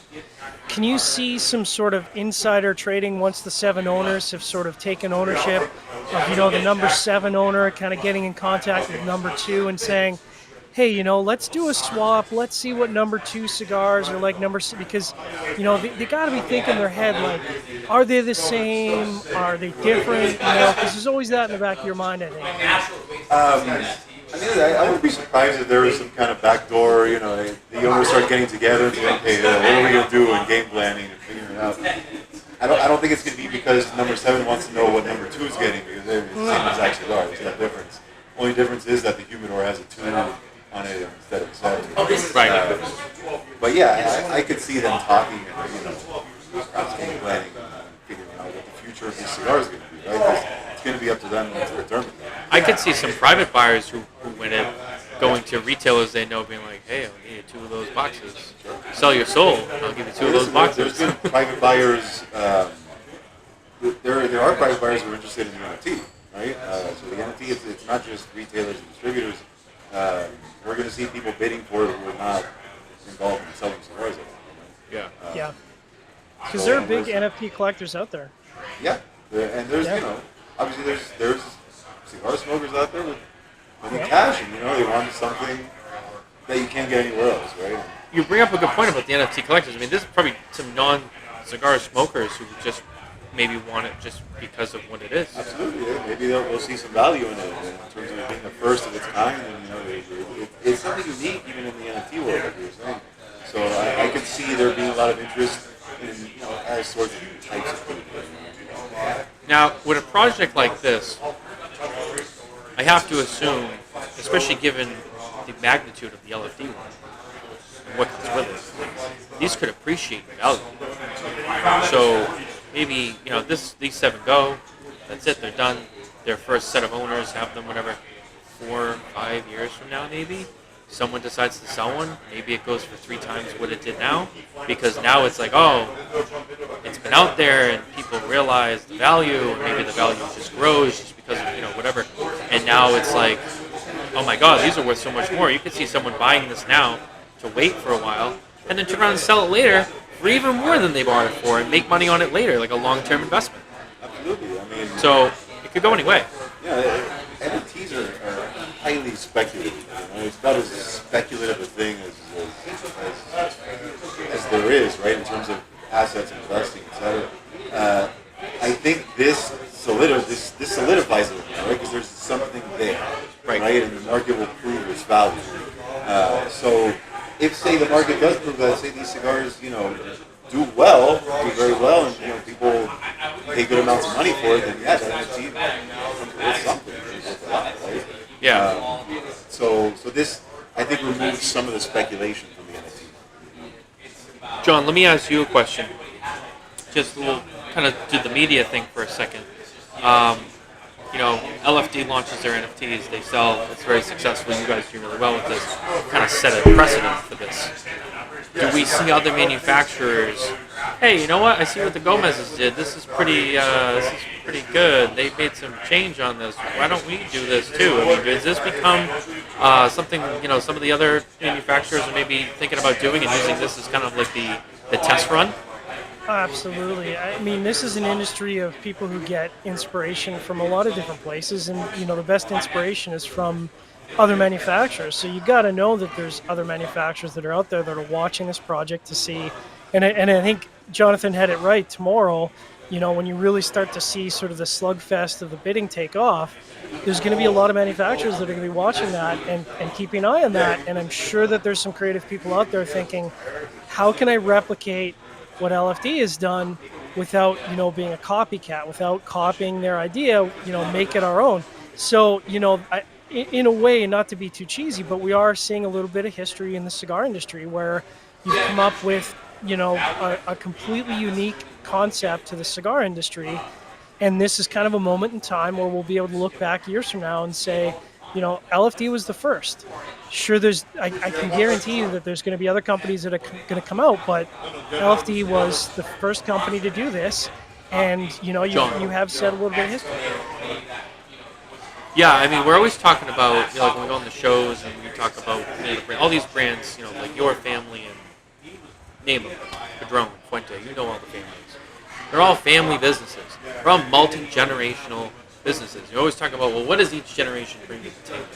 Can you see some sort of insider trading once the 7 owners have sort of taken ownership of the number 7 owner kind of getting in contact with number 2 and saying, hey, let's do a swap. Let's see what number 2 cigars are like number 6, because, they got to be thinking in their head, like, are they the same? Are they different? Because there's always that in the back of your mind, I think. I wouldn't be surprised if there was some kind of backdoor, the owners start getting together and saying, okay, what are we going to do in game planning and figuring it out. I don't think it's going to be because number 7 wants to know what number 2 is getting, because they're the same exact cigar. There's no difference. Only difference is that the humidor has a 2 on it instead of 7. Right. But yeah, I could see them talking and perhaps game planning and figuring out what the future of these cigars is going to be, right? 'Cause it's going to be up to them to determine that. I could see some private buyers who win it going to retailers they know being like, hey, I'll need 2 of those boxes. Sell your soul, I'll give you 2 of those boxes. There's been private buyers, there are private buyers who are interested in the NFT, right? So the NFT, it's not just retailers and distributors. We're going to see people bidding for it who are not involved in selling cigars. Yeah. Yeah. Because there are big NFT collectors out there. Yeah, and there's, obviously there's cigar smokers out there with cash, and they want something that you can't get anywhere else, right? You bring up a good point about the NFT collectors. This is probably some non-cigar smokers who just maybe want it just because of what it is. Absolutely, yeah. Maybe they'll see some value in it in terms of it being the first of its kind, and it's something unique even in the NFT world, like you were saying. So I could see there being a lot of interest in all sorts of types of people. Now, with a project like this, I have to assume, especially given the magnitude of the LFD one, and what comes with it, these could appreciate in value. So maybe, these 7 go, that's it, they're done. Their first set of owners have them, whatever, 4 or 5 years from now, maybe. Someone decides to sell one, maybe it goes for 3 times what it did now, because now it's like, oh, it's been out there and people realize the value, and maybe the value just grows just because of, whatever. And now it's like, oh my God, these are worth so much more. You could see someone buying this now to wait for a while and then turn around and sell it later for even more than they bought it for and make money on it later, like a long-term investment. Absolutely. I mean, so it could go any way. Yeah, NFTs are highly speculative. It's about as speculative a thing as there is, right, in terms of assets, investing, etc. I think this solidifies it, right, because there's something there, right, and the market will prove its value. So if, say, the market does prove that, say these cigars, do very well, and people pay good amounts of money for it, then yeah, that NFT is something. It's a lot, right? Yeah. So this, I think, removes some of the speculation from the NFT. John, let me ask you a question. Just a little, kind of do the media thing for a second. LFD launches their NFTs, they sell, it's very successful, you guys do really well with this, kind of set a precedent for this. Do we see other manufacturers, hey, you know what, I see what the Gomez's did, this is pretty good, they made some change on this, why don't we do this too? I mean, does this become something, some of the other manufacturers are maybe thinking about doing and using this as kind of like the test run? Absolutely. I mean, this is an industry of people who get inspiration from a lot of different places, and the best inspiration is from other manufacturers. So you got to know that there's other manufacturers that are out there that are watching this project to see. And I think Jonathan had it right. Tomorrow, when you really start to see sort of the slugfest of the bidding take off, there's going to be a lot of manufacturers that are going to be watching that and keeping an eye on that. And I'm sure that there's some creative people out there thinking, how can I replicate what LFD has done without, being a copycat, without copying their idea, make it our own. So, in a way, not to be too cheesy, but we are seeing a little bit of history in the cigar industry where you've come up with, a completely unique concept to the cigar industry. And this is kind of a moment in time where we'll be able to look back years from now and say, LFD was the first. Sure, I can guarantee you that there's going to be other companies that are going to come out, but LFD was the first company to do this, and you have said a little bit of history. Yeah, I mean, we're always talking about, like when we go on the shows and we talk about all these brands, like your family and name them, Padron, Fuente, all the families. They're all family businesses. They're all multi-generational businesses. You always talk about, well, what does each generation bring to the table,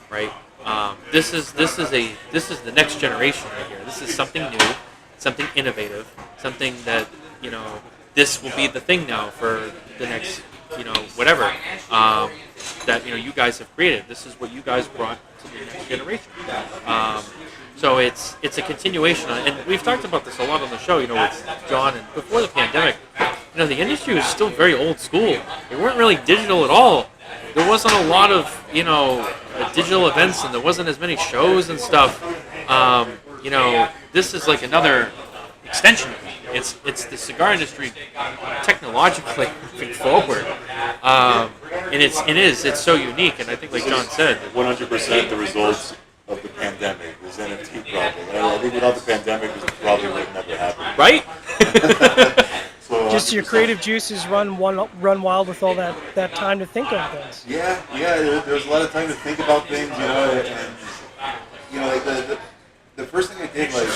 right? This is the next generation right here. This is something new, something innovative, something that this will be the thing now for the next whatever that you guys have created. This is what you guys brought to the next generation. So it's a continuation, and we've talked about this a lot on the show. With John, and before the pandemic, the industry was still very old school. They weren't really digital at all. There wasn't a lot of digital events, and there wasn't as many shows and stuff. This is like another extension of it. It's the cigar industry technologically moving forward, and it's so unique. And I think, like John said, 100% the results of the pandemic, this NFT problem. I think without the pandemic, this probably would have never happened. Right? Just your creative juices run wild with all that time to think of things. Yeah. There's a lot of time to think about things, and like the first thing I did, like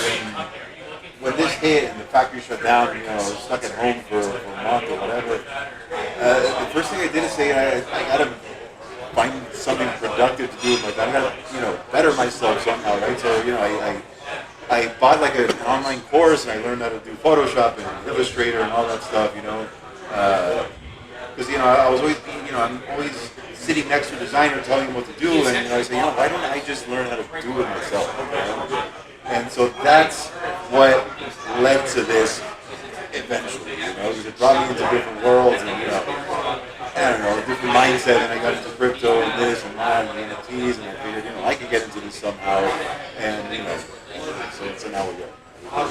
when this hit and the factory shut down, I was stuck at home for a month or whatever. The first thing I did is say I gotta find something productive to do with my time. I gotta better myself somehow, right? So I bought like an online course and I learned how to do Photoshop and Illustrator and all that stuff, because I was always I'm always sitting next to a designer telling him what to do, and I say, why don't I just learn how to do it myself? And so that's what led to this eventually, because it brought me into different worlds and I don't know, a different mindset, and I got into crypto and this and that and NFTs, and I figured I could get into this somehow, and So now we're good.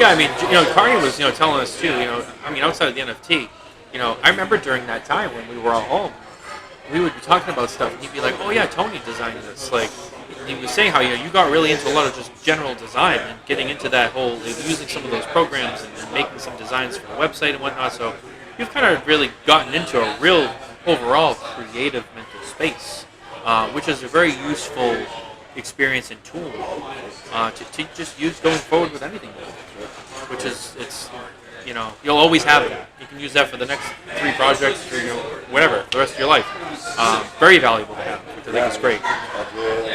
Yeah, I mean, Carney was, telling us too, I mean, outside of the NFT, I remember during that time when we were all home, we would be talking about stuff, and he'd be like, oh yeah, Tony designed this. Like, he was saying how, you got really into a lot of just general design and getting into that whole, using some of those programs and making some designs for the website and whatnot. So you've kind of really gotten into a real overall creative mental space, which is a very useful experience and tool to just use going forward with anything, which is, you'll always have that. You can use that for the next 3 projects or whatever, the rest of your life. Very valuable to have, which I think is great.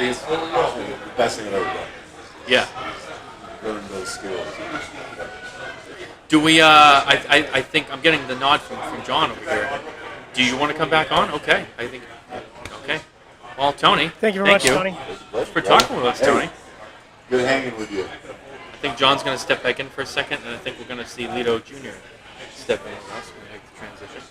It's the best thing I've ever done. Yeah. Learn those skills. Do we, I think I'm getting the nod from John over here. Do you want to come back on? Okay. I think, okay. Well, Tony. Thank you very much, Tony. Thanks for talking with us, Tony. Good hanging with you. I think John's going to step back in for a second, and I think we're going to see Litto Jr. step in with us when we make the transition.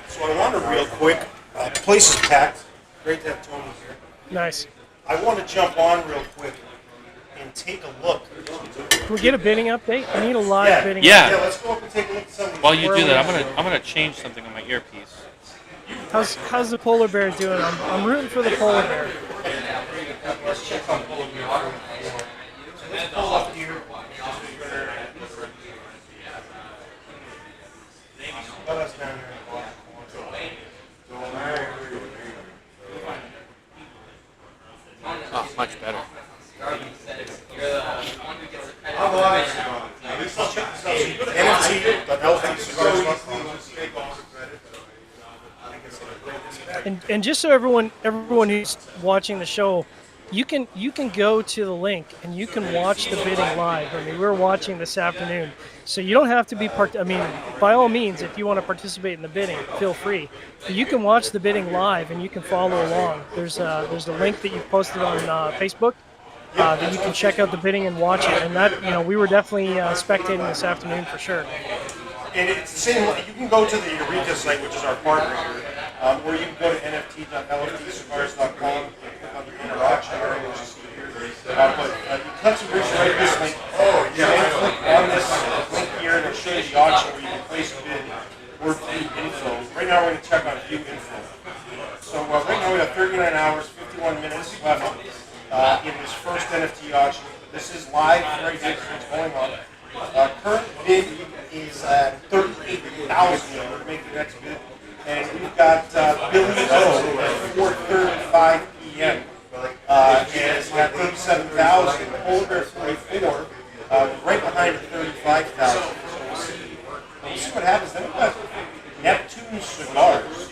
So I want to real quick. The place is packed. Great to have Tony here. Nice. I want to jump on real quick and take a look. Can we get a bidding update? I need a live bidding Yeah. Yeah, let's go up and take a look at some of these. While you do that, I'm gonna change something on my earpiece. How's the polar bear doing? I'm rooting for the polar bear. Let's check on Polar Bear. So let's pull up here. Let us down here. Oh, much better. And just so everyone who's watching the show, you can go to the link and you can watch the bidding live. I mean, we're watching this afternoon, so you don't have to be by all means, if you want to participate in the bidding, feel free. But you can watch the bidding live and you can follow along. There's a link that you've posted on Facebook that you can check out the bidding and watch it. And that we were definitely spectating this afternoon for sure. And it's the same. You can go to the Eureka site, which is our partner here, or you can go to nft.lftcigars.com and click on the interaction area, which is here. But you click some briefs right at this link. You then click on this link here, and it'll show you the auction where you can place a bid or view info. Right now, we're going to check on view info. So right now we have 39 hours, 51 minutes left in this first NFT auction. This is live right here, so what's going on. Current bid is at 38,000 to make the next bid, and we've got Billy O at 4:35 p.m. And it's at 37,000. Polar Bear 44, right behind at 35,000. So we'll see what happens. Then we've got Neptune Cigars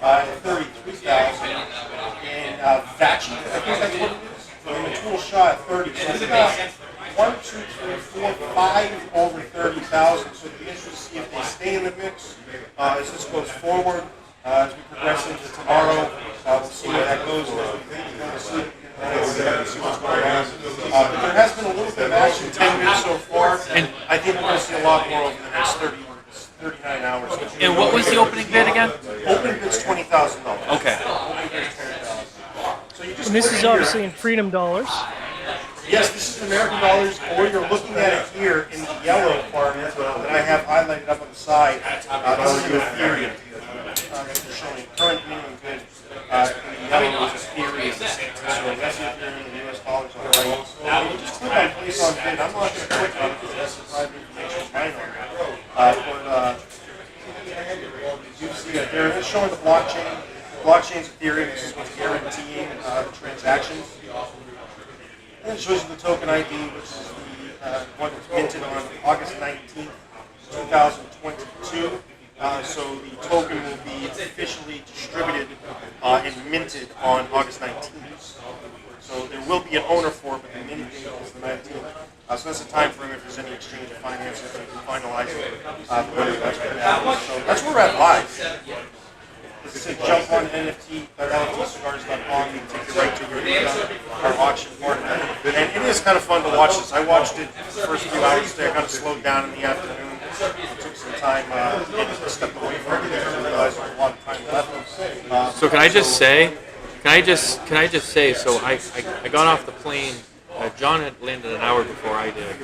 at 33,000, and Vachi, I think that's what it is. And the Tool Shot at 30. So we've got 1, 2, 3, 4, 5 over 30,000. So it'll be interesting to see if they stay in the mix as this goes forward. As we progress into tomorrow, we'll see where that goes. We'll see what's going on. But there has been a little bit of action, 10 minutes so far, and I think we're going to see a lot more over the next 39 hours. And what was the opening bid again? Opening bid's $20,000. Okay. So you just And this click is here. obviously in freedom dollars. Yes, this is American dollars, or you're looking at it here in the yellow part that I have highlighted up on the side. This is Ethereum. Showing current minimum bid. In the yellow is Ethereum. So that's Ethereum in US dollars on the right. Now, you just click on place on bid. I'm not going to click on it because that's the private information I know. You see that they're showing the blockchain. Blockchain's Ethereum. This is what's guaranteeing the transactions. And it shows you the token ID, which is the one that's minted on August 19th, 2022. So the token will be officially distributed and minted on August 19th. So there will be an owner for it, but the minting date is the 19th. So that's the time frame if there's any exchange of finances that can finalize it. So that's where we're at live. This is jump on NFT.lftcigars.com. You can take you right to our auction part. And it is kind of fun to watch this. I watched it the first few hours today. I kind of slowed down in the afternoon. It took some time to step away from it. I realized there was a lot of time left. So can I just say Can I just say, so I got off the plane. John had landed an hour before I did,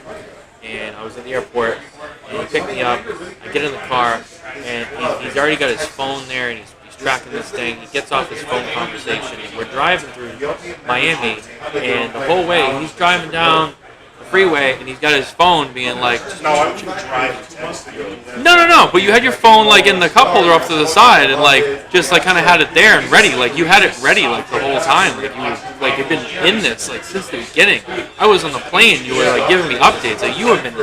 and I was at the airport, and he picked me up. I get in the car, and he's already got his phone there, and he's tracking this thing. He gets off his phone conversation, and we're driving through Miami, and the whole way he's driving down the freeway, and he's got his phone being like, No, I want you to drive and text you. no, but you had your phone like in the cup holder off to the side, and like just like kind of had it there and ready, like you had it ready like the whole time, like you've been in this like since the beginning. I was on the plane, you were like giving me updates, like you have been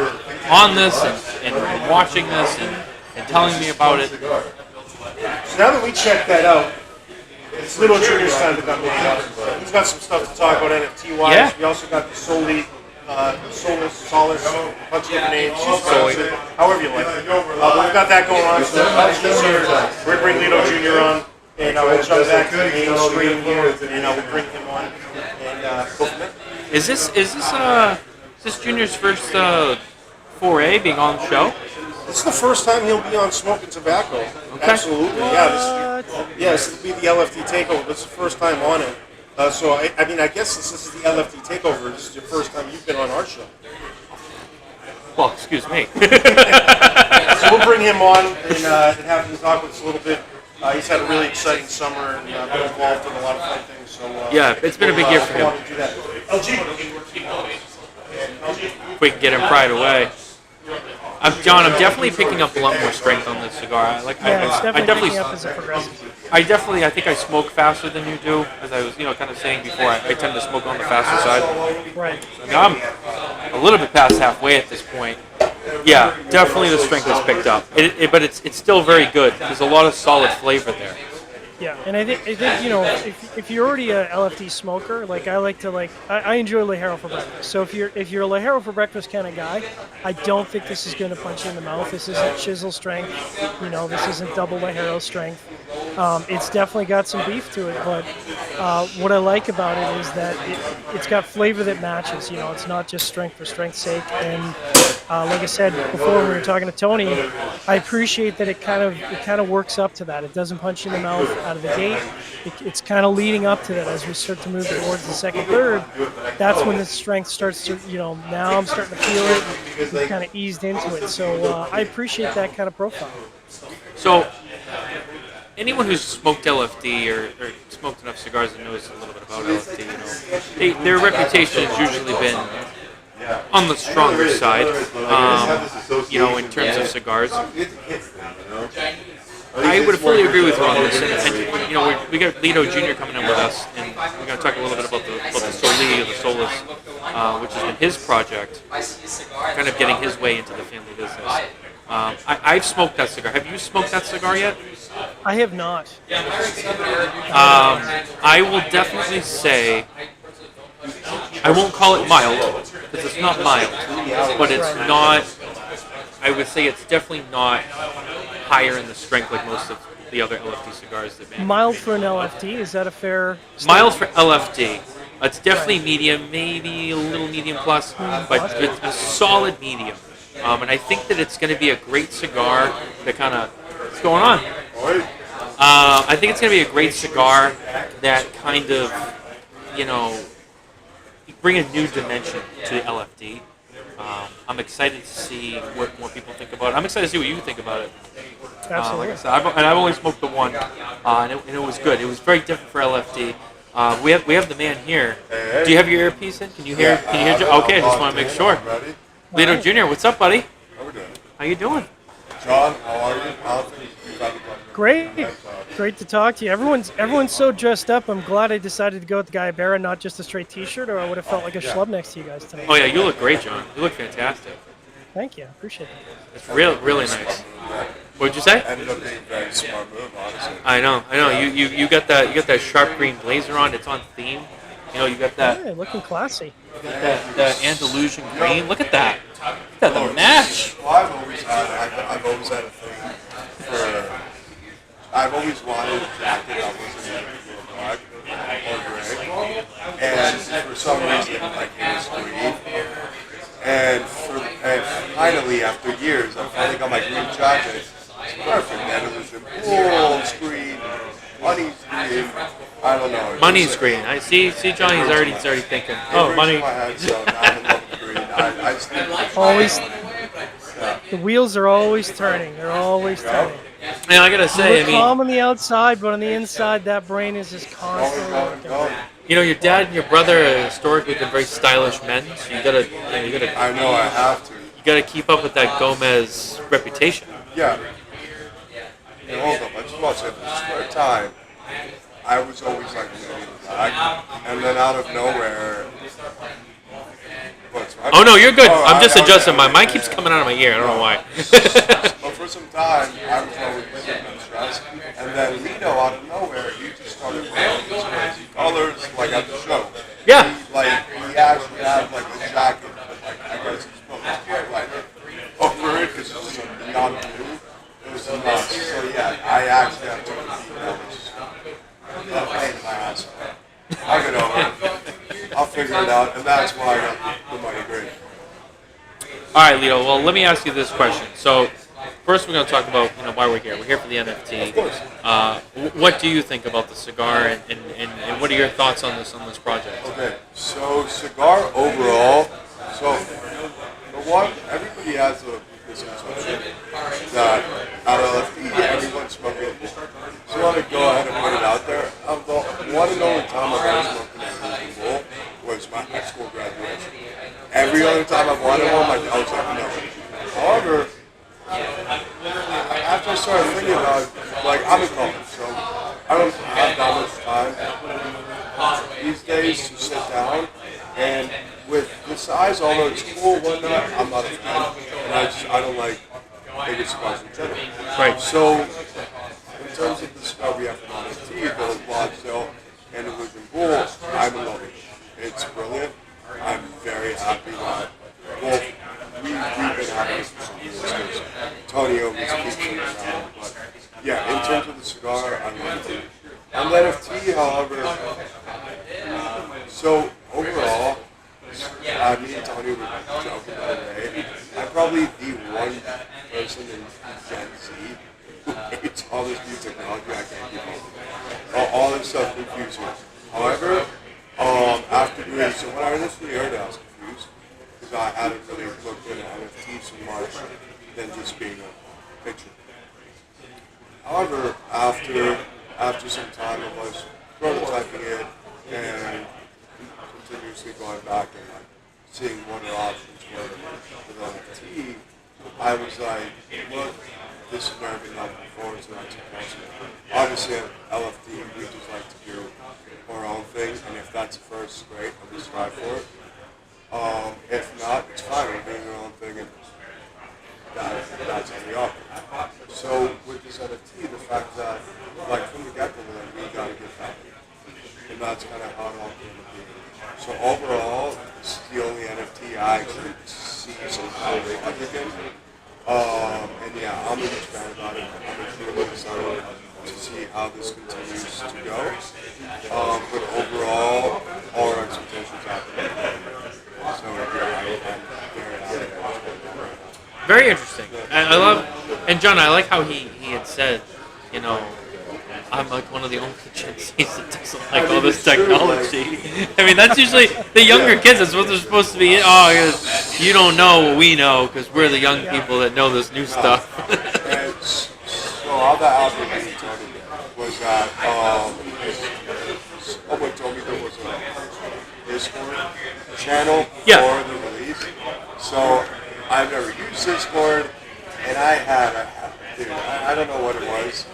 on this and watching this and telling me about it. So now that we checked that out, it's Litto Jr.'s time to come in. He's got some stuff to talk about NFT-wise. Yeah. We also got the Solace, a bunch of different names. Solely. However you like it. But we've got that going on. So we're going to bring Litto Jr. on, and we'll jump back to the main screen here, and we'll bring him on and go from there. Is this Junior's first foray being on the show? This is the first time he'll be on Smokin Tabacco. Okay. Absolutely, yeah. This will be the LFD TAKEOVER. This is the first time on it. So, I mean, I guess since this is the LFD TAKEOVER, this is your first time you've been on our show. Well, excuse me. So we'll bring him on and have him talk with us a little bit. He's had a really exciting summer and been involved in a lot of fun things. So Yeah, it's been a big year for him. Want to do that. If we can get him pried away. John, I'm definitely picking up a lot more strength on this cigar. It's definitely picking up as a progressive. I think I smoke faster than you do, as I was, kind of saying before. I tend to smoke on the faster side. Right. I mean, I'm a little bit past halfway at this point. Yeah, definitely the strength has picked up. But it's still very good. There's a lot of solid flavor there. Yeah, and I think if you're already a LFD smoker, like I enjoy Ligero for breakfast. So if you're a Ligero for breakfast kind of guy, I don't think this is going to punch you in the mouth. This isn't chisel strength. This isn't double Ligero strength. It's definitely got some beef to it, but what I like about it is that it's got flavor that matches. It's not just strength for strength's sake. And like I said before, when we were talking to Tony, I appreciate that it kind of works up to that. It doesn't punch you in the mouth out of the gate. It's kind of leading up to that as we start to move towards the second, third. That's when the strength starts to, now I'm starting to feel it. We've kind of eased into it. So I appreciate that kind of profile. So anyone who's smoked LFD or smoked enough cigars and knows a little bit about LFD, their reputation has usually been on the stronger side, in terms of cigars. I would fully agree with you on this, and we got Litto Jr. coming in with us, and we're going to talk a little bit about the Soli or the Solus, which has been his project, kind of getting his way into the family business. I've smoked that cigar. Have you smoked that cigar yet? I have not. I will definitely say, I won't call it mild, because it's not mild, but it's not, I would say it's definitely not higher in the strength like most of the other LFD cigars that make. Mild for an LFD, is that a fair statement? Mild for LFD. It's definitely medium, maybe a little medium plus, but it's a solid medium. And I think that it's going to be a great cigar to kind of, what's going on? I think it's going to be a great cigar that kind of, bring a new dimension to the LFD. I'm excited to see what more people think about it. I'm excited to see what you think about it. Absolutely. Like I said, I've only smoked the one, and it was good. It was very different for LFD. We have the man here. Do you have your earpiece in? Can you hear? Okay, I just want to make sure. Litto Jr., what's up, buddy? How we doing? How you doing? John, how are you? How things? Great to talk to you. Everyone's so dressed up. I'm glad I decided to go with the Guayabera, not just a straight T-shirt, or I would have felt like a schlub next to you guys tonight. Oh yeah, you look great, John. You look fantastic. Thank you. I appreciate it. It's really nice. What'd you say? Ended up being a very smart move, honestly. I know. You got that sharp green blazer on. It's on theme. You got that. Hey, looking classy. The Andalusian green. Look at that. Look at the match. Well, I've always had a thing for. I've always wanted a jacket that wasn't black or gray, and for some reason, it was green. And finally, after years, I finally got my green jacket. It's perfect, and it was in bull's green, honey's green, I don't know. Money's green. I see. John. He's already thinking. Oh, money. My head, so now I'm in love with green. I just need to Always, the wheels are always turning. They're always turning. And I gotta say, We're calm on the outside, but on the inside, that brain is just constantly working. you know, your dad and your brother have historically been very stylish men, so you gotta. I know I have to. You gotta keep up with that Gomez reputation. Yeah. Hey, hold up. I just want to say this. For a time, I was always like leading the pack, and then out of nowhere. Oh no, you're good. Oh, I'm just adjusting. okay, My mic keeps coming out of my ear. I don't know why. But for some time, I was always sitting in stress, and then Litto, out of nowhere, he just started wearing these crazy colors, like at the show. Yeah. He actually had like a jacket, but like I guess he's put his highlighter over it because it was like neon blue. It was nuts. So yeah, I actually had to repeat that, which is a pain in my ass. I'll get over it. I'll figure it out, and that's why I got the money green. All right, Litto. Well, let me ask you this question. So, first, we're going to talk about why we're here. We're here for the NFT. Of course. What do you think about the cigar, and what are your thoughts on this project? Okay, so cigar overall. So for one, everybody has a misconception that at LFD everyone's smoking a bowl. So I want to go ahead and put it out there. The one and only time I've ever smoked a bowl was my high school graduation. Every other time I've wanted one, I was like, no. However, after I started thinking about it, like I'm in college, so I don't have that much time these days to sit down. And with the size, although it's cool and whatnot, I'm not a fan. And I don't like bigger cigars in general. Right. So in terms of the cigar we have from NFT, the Lodgedale and the Illusion Bull, I'm in love with it. It's brilliant. I'm very happy that, well, we've been having this for some years because Tony always keeps it around. But yeah, in terms of the cigar, I love it. On the NFT, however, so overall, me and Tony were joking the other day. I'm probably the one person in Gen Z who hates all this new technology. I can't keep up. All this stuff confuses me. However, after doing so, when I initially heard it, I was confused because I hadn't really looked into NFT so much than just being a picture. However, after some time of us prototyping it and continuously going back and like seeing what our options were with NFT, I was like, look, this has never been done before, so that's impossible. Obviously at LFD we just like to do our own thing, and if that's the first, great, I'm gonna strive for it. If not, it's fine, we're doing our own thing, and that's how we operate. So with this NFT, the fact that, like from the get-go, we gotta get that. And that's kind of how it all came to be. So overall, this is the only NFT I actually see some value in. And yeah, I'm a huge fan about it. I'm extremely excited to see how this continues to go. But overall, all our expectations have been met. So yeah, I'm very happy. Very interesting. I love, and John, I like how he had said, I'm like one of the only Gen Zs that doesn't like all this technology. I mean, that's usually the younger kids. That's what they're supposed to be. Oh, you don't know what we know because we're the young people that know this new stuff. And so all that happened to Tony was that someone told me there was a Discord channel for the release. So I've never used Discord, and I don't know what it was.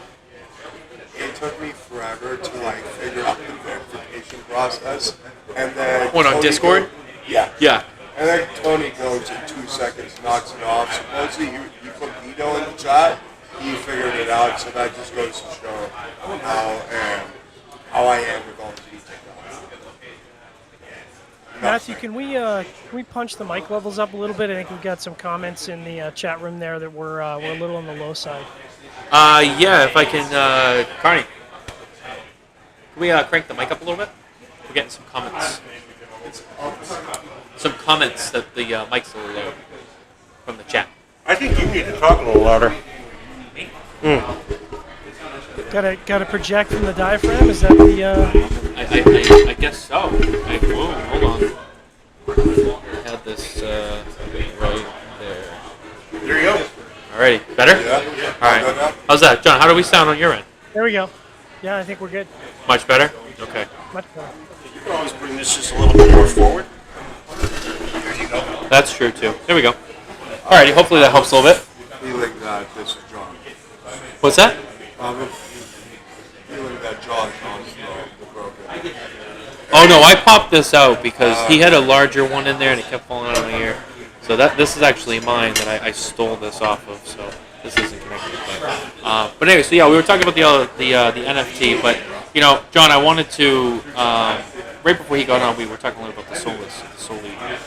It took me forever to like figure out the verification process, and then What, on Discord? Yeah. And then Tony goes in 2 seconds, knocks it off. Supposedly you put Litto in the chat, he figured it out. So that just goes to show how I am with all the new technology. Matthew, can we punch the mic levels up a little bit? I think we've got some comments in the chat room there that we're a little on the low side. Yeah, if I can, Carney, can we crank the mic up a little bit? We're getting some comments. Some comments that the mic's a little low from the chat. I think you need to talk a little louder. Got to project from the diaphragm. Is that the? I guess so. Whoa, hold on. I had this right there. There you go. Alrighty, better? Yeah. All right. How's that, John? How do we sound on your end? There we go. Yeah, I think we're good. Much better? Okay. Much better. You can always bring this just a little bit more forward. There you go. That's true, too. There we go. Alrighty, hopefully that helps a little bit. Feeling that this is John. What's that? Feeling that John's the broken. Oh, no, I popped this out because he had a larger one in there and it kept falling out of my ear. So this is actually mine that I stole this off of, so this isn't connected. But anyway, so yeah, we were talking about the NFT, but, you know, John, I wanted to, right before he got on, we were talking a little about the Soli.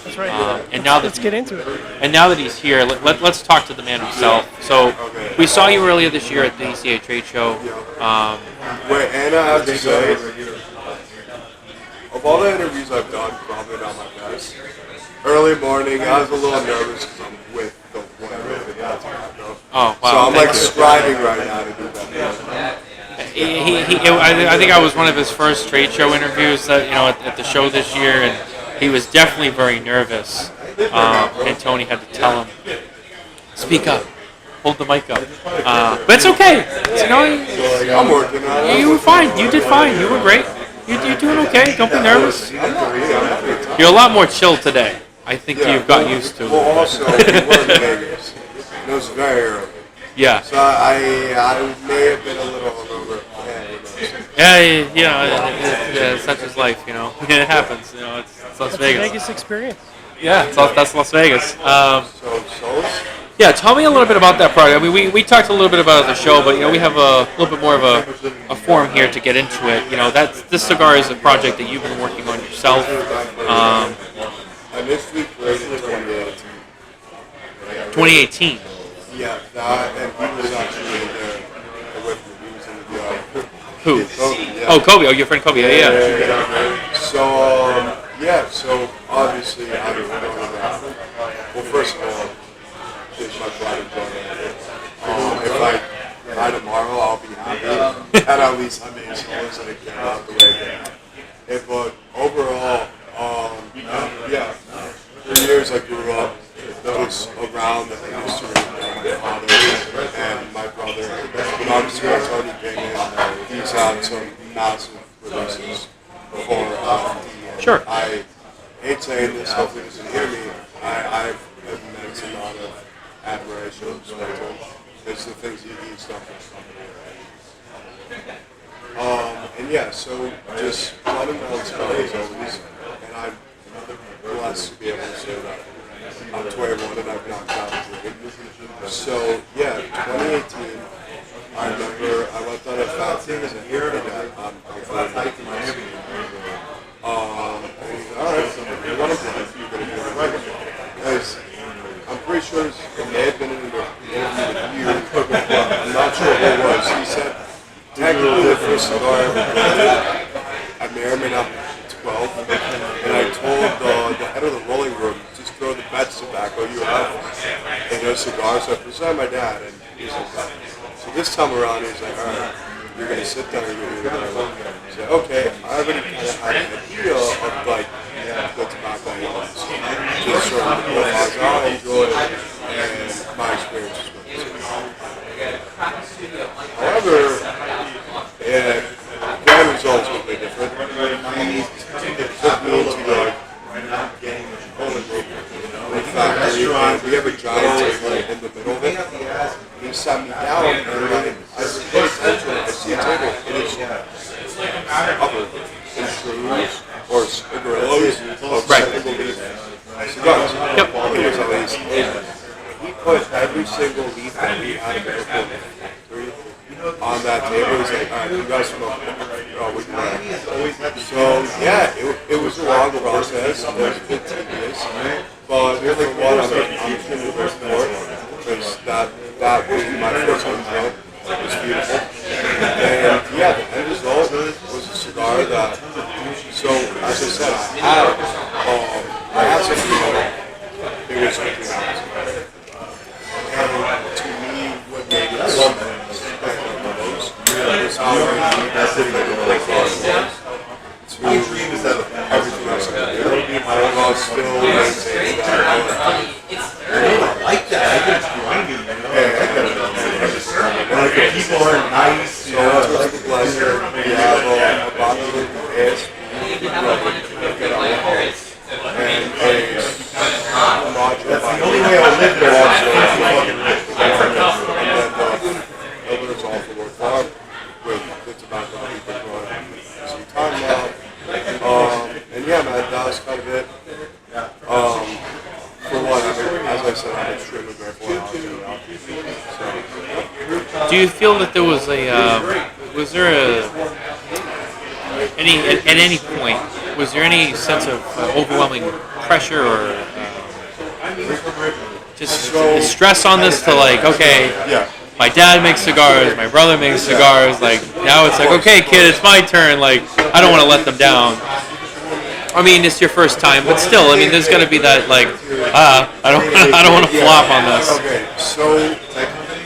That's right. And now Let's get into it. And now that he's here, let's talk to the man himself. So we saw you earlier this year at the ECA trade show. Wait, and I have to say, of all the interviews I've done, probably not my best. Early morning, I was a little nervous because I'm with the winner of the Tobacco. Oh, wow. So I'm like Thank you. striving right now to do that. I think I was one of his first trade show interviews that, you know, at the show this year, and he was definitely very nervous. And Tony had to tell him, speak up, hold the mic up. But it's okay. You know, I'm working on it. you were fine. You did fine. You were great. You're doing okay. Don't be nervous. You're a lot more chill today. I think you've got used to it. Well, also, we were in Vegas. It was very early. Yeah. So I may have been a little hungover. Yeah, such is life, you know. It happens, you know. It's Las That's Vegas. a Vegas experience. Yeah, that's Las Vegas. So, Yeah, tell me a little bit about that project. I mean, we talked a little bit about it at the show, but, you know, we have a little bit more of a forum here to get into it. You know, this cigar is a project that you've been working on yourself. initially created in 2018. 2018. Yeah, that, and he was actually there with me. He was in the Who? Kobe, yeah. Oh, Kobe. Oh, your friend Kobe. Yeah. So obviously I was knowing that. Well, first of all, it's my pride and joy. If I die tomorrow, I'll be happy. And at least I made songs and it came out the way it did. But overall, yeah, for years I grew up just around the industry of my father and my brother. When obviously when Tony came in, he's had some massive releases for LFD. Sure. I hate saying this, hopefully he doesn't hear me. I have immense amount of admiration and respect to him. It's the things he's done for the company. And yeah, so just letting down cigars always, and I'm blessed to be able to say that. I'm 21 and I've knocked out drinking. So yeah, 2018, I remember I went on a fat thing as a hair that I'm and he's alright, you want to play, you're going to do it right. Because I'm pretty sure it may have been in an interview with you, I'm not sure who it was. He said, technically the first cigar I ever did, I may or may not be 12, and I told the head of the rolling room, just throw the best tobacco you have in those cigars. So I presented my dad, and he's like, so this time around, he's like, alright, you're going to sit down, you're going to do it. I said, okay, I already kind of had an idea of like the tobacco I want. Just sort of the profiles I enjoy and my experiences with it. However, the end results will be different. He took me into like the factory, and we have a giant table in the middle of it. He sat me down, and like, I paid attention, I see a table, it is covered in shrooms or cigarillos of single leaf cigars. Yep. It was at least 8. He put every single leaf that we had available on that table. He's like, alright, you guys smoke. Oh, we can. So yeah, it was a long process. It was a bit tedious, but for what I'm extremely grateful for, because that being my first one was beautiful. And yeah, the end result was a cigar that. So as I said, I had something that it was 15 hours. And to me, what made it so special was the only way I'll live there is fucking rich. And then it's all for work farm with the tobacco that we've been growing some time now. And yeah, man, that was kind of it. For one, as I said, I'm extremely grateful and honored to be out. So, Do you feel that there was was there at any point, was there any sense of overwhelming pressure or just stress on this to like, okay, yeah. my dad makes cigars, my brother makes cigars, like now it's like, okay, kid, it's my turn, like I don't want to let them down. I mean, it's your first time, but still, I mean, there's got to be that like, I don't want to flop on this. Okay, so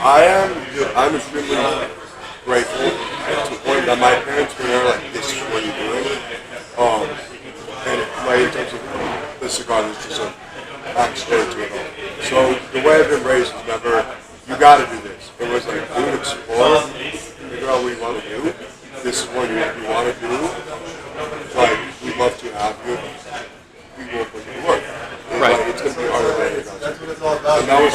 I'm extremely grateful to the point that my parents were like, this is what you're doing. And like in terms of the cigar, there's just a backstory to it all. So the way I've been raised is never, you got to do this. It was like, dude, explore, figure out what you want to do. This is what you want to do. Like, we'd love to have you. We will put you to work. Right. Like, it's going to be harder than it does. And that was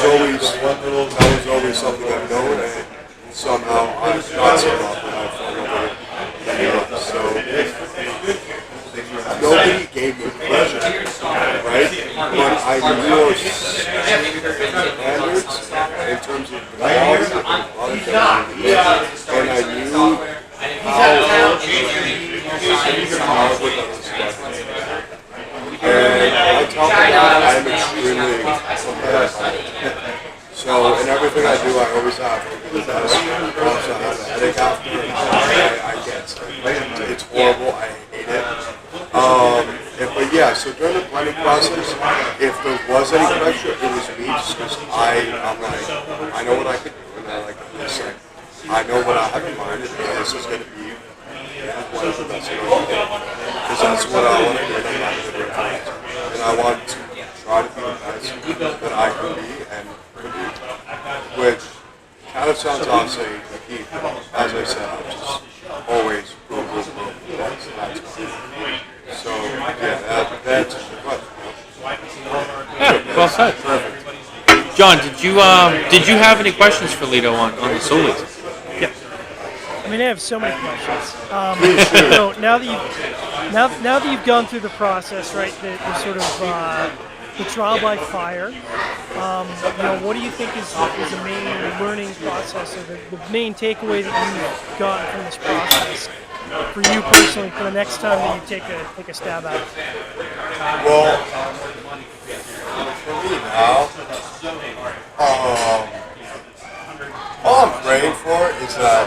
always something I've known, and somehow I'm not so well that I fell over it. So nobody gave me pressure, right? But I knew standards in terms of laws and I knew how with those stuff. And on top of that, I'm extremely competitive. So in everything I do, I always have to do the best. Also, I have a headache after. I get sick. It's horrible. I hate it. But yeah, so during the planning process, if there was any pressure, it was me just because I'm like, I know what I could do, and I like this. I know what I have in mind, and this is going to be one of the best things I can do. Because that's what I want to do, and I'm not going to do it. And I want to try to be the best that I can be, and which kind of sounds odd saying repeat. As I said, I'm just always boom. That's so yeah, that's the question. Yeah, well said. Perfect. John, did you have any questions for Litto on the Solis? Yeah. I mean, I have so many questions. You know, now that you've gone through the process, right? The sort of the trial by fire. You know, what do you think is the main learning process, or the main takeaway that you've gotten from this process for you personally for the next time that you take a stab at it? Well, for me now, all I'm praying for is that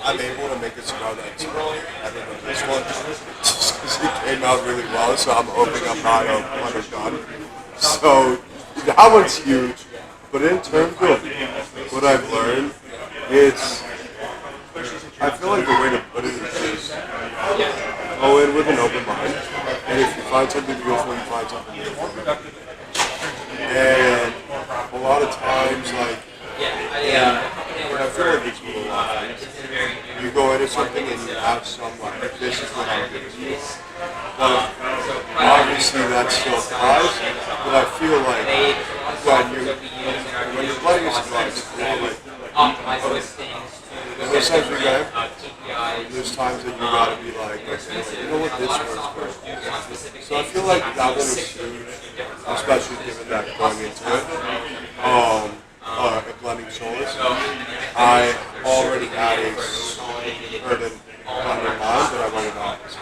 I'm able to make a cigar that's better than this one, just because it came out really well, so I'm hoping I'm not underdone. So that one's huge, but in terms of what I've learned, I feel like the way to put it is just go in with an open mind, and if you find something beautiful, you find something beautiful. And a lot of times, like, when I feel like it's a lot of things, you go into something and you have some, like, this is what I'm giving you. But obviously that still applies, but I feel like when you're playing a cigar, it's cool, like, and there's times we go, there's times that you gotta be like, okay, you know what, this works perfect. So I feel like that one was huge, especially given that going into it, blending solos. I already had a certain blend in mind that I wanted on. So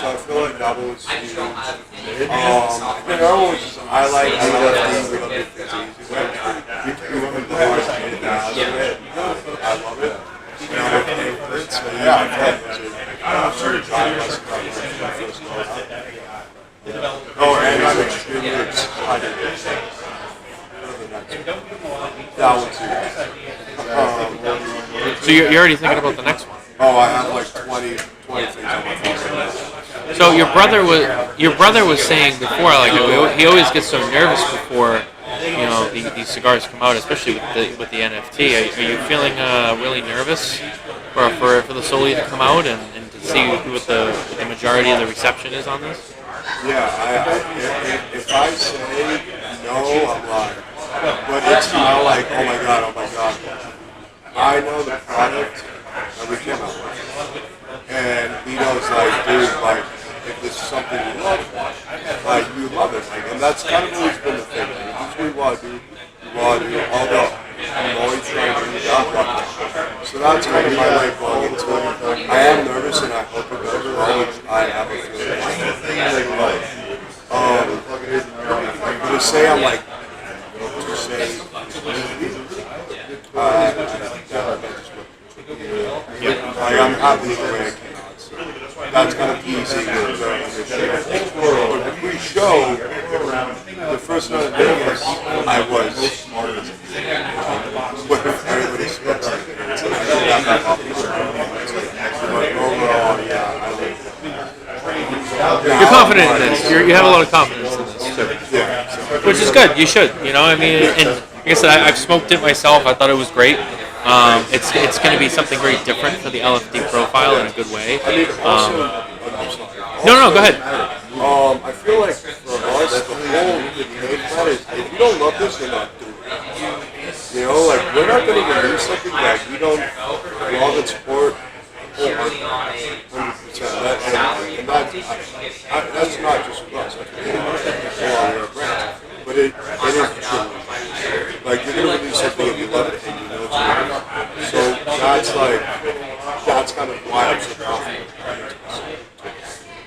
I feel like that one was huge. The other one was just, I like LFD, we love it, it's easy. You want to do it, I love it. So yeah, I felt it was a sort of time lesson when I first got out. Oh, and I'm extremely excited for the next one. That one's huge. So you're already thinking about the next one. Oh, I have like 20 things on my phone right now. So your brother was saying before, like he always gets so nervous before these cigars come out, especially with the NFT. Are you feeling really nervous for the Soli to come out and to see what the majority of the reception is on this? If I say no, I'm lying. But it's not like, oh my god. I know the product that we came out with. And Lito's like, dude, like, if this is something you love, like, you love it. Like, and that's kind of always been the thing. Like, if this is what you want to do, although I'm always trying to do that. So that's kind of my way going into it. I am nervous and I hope it goes well, which I have a feeling. But to say I'm like, to say, like, I'm happy the way I came out. So that's kind of easy to understand. But the pre-show, the first night of Vegas, I was what everybody expects. But overall, yeah, You're confident in this. You have a lot of confidence in this, too. Which is good. You should. You know, I mean, and like I said, I've smoked it myself. I thought it was great. It's going to be something very different for the LFD profile in a good way. No, go ahead. I feel like for us, the whole game plan is if you don't love this, you're not doing it. You know, like we're not going to release something that we don't love and support 100%. And that's not just with us. We're a brand. But it is true. Like you're going to release something if you love it and you know it's good. So that's kind of why I'm so confident.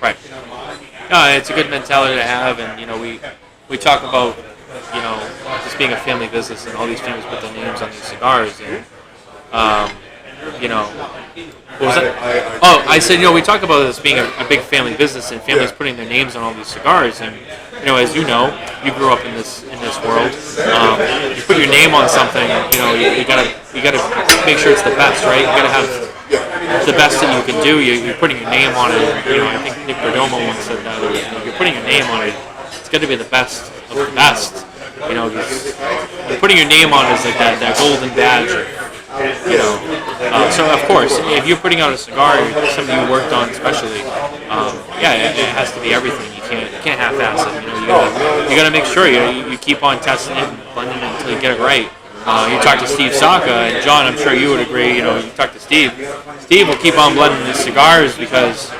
Right. No, it's a good mentality to have, and you know, we talk about, you know, this being a family business, and all these families put their names on these cigars, and you know, what was that? I said, you know, we talk about this being a big family business, and families putting their names on all these cigars, and you know, as you know, you grew up in this world. You put your name on something, you know, you gotta make sure it's the best, right? You gotta have the best that you can do. You're putting your name on it. You know, I think Nick Perdomo once said that. You know, you're putting your name on it. It's got to be the best of the best. You know, you're putting your name on it is like that golden badge. You know, so of course, if you're putting out a cigar, something you worked on especially, it has to be everything. You can't half-ass it. You know, you gotta make sure you keep on testing it and blending it until you get it right. You talk to Steve Saka, and John, I'm sure you would agree, you know, you talk to Steve. Steve will keep on blending his cigars because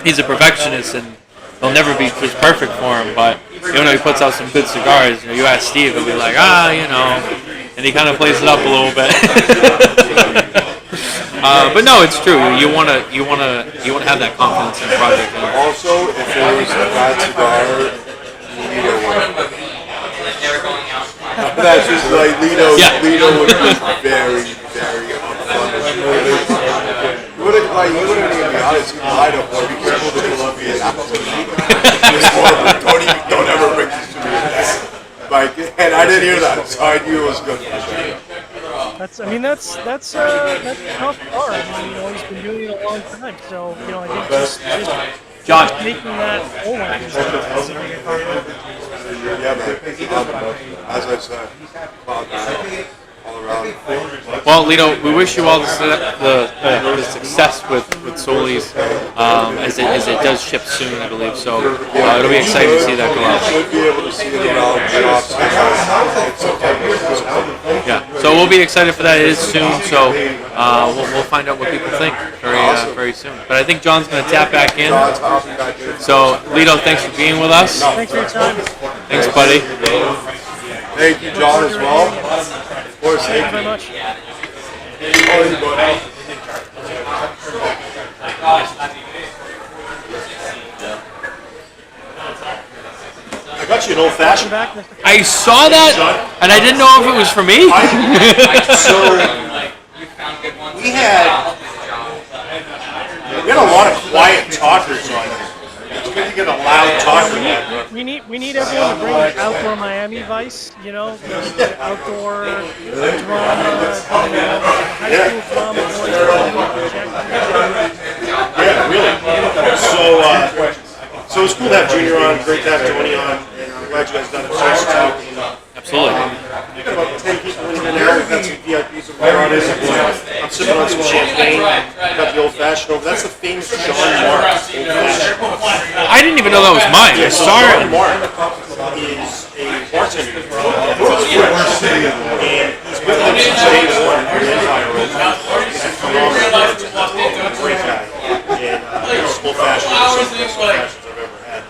he's a perfectionist and they'll never be just perfect for him, but even though he puts out some good cigars, you know, you ask Steve, he'll be like, you know, and he kind of plays it up a little bit. But no, it's true. You wanna have that confidence in the project. Also, if there was a bad cigar, you need a one. That's just like Litto would be very, very upfront. You wouldn't even be honest, you lied up or be careful that this would be an apple to eat. Don't ever bring this to me again. Like, and I didn't hear that, so I knew it was good for sure. That's a tough part. I mean, you know, he's been doing it a long time, so you know, I think just John, making that whole line is a big part of it. Yeah, man. As I said, all around. well, Litto, we wish you all the success with Solis as it does ship soon, I believe. So it'll be exciting to see that go out. Should be able to see it around shops. Yeah, so we'll be excited for that. It is soon, so we'll find out what people think very soon. But I think John's going to tap back in. So, Litto, thanks for being with us. Thanks for your time. Thanks, buddy. Thank you, John, as well. Of course, Thank you very much. I got you an old fashioned. Back, Mr. I saw that, and I didn't know if it was for me. So we had a lot of quiet talkers on here. It's good to get a loud talker. We need everyone to bring the outdoor Miami vice, you know, the outdoor drama, high school drama. Yeah, really. So it's cool to have Junior on, great to have Tony on, and I'm glad you guys done it. Nice to talk. Absolutely. We've got about 10 people in here now. We've got some VIPs over there on this. I'm I'm sipping on some champagne. Got the old fashioned over. That's the famous John Mark old fashioned. I didn't even know that was mine. I saw John it. Mark is a bartender. And he's been there since day one when the Empire opened. He's a phenomenal bartender. Great guy. And it's old fashioned. Some of the best old fashions I've ever had.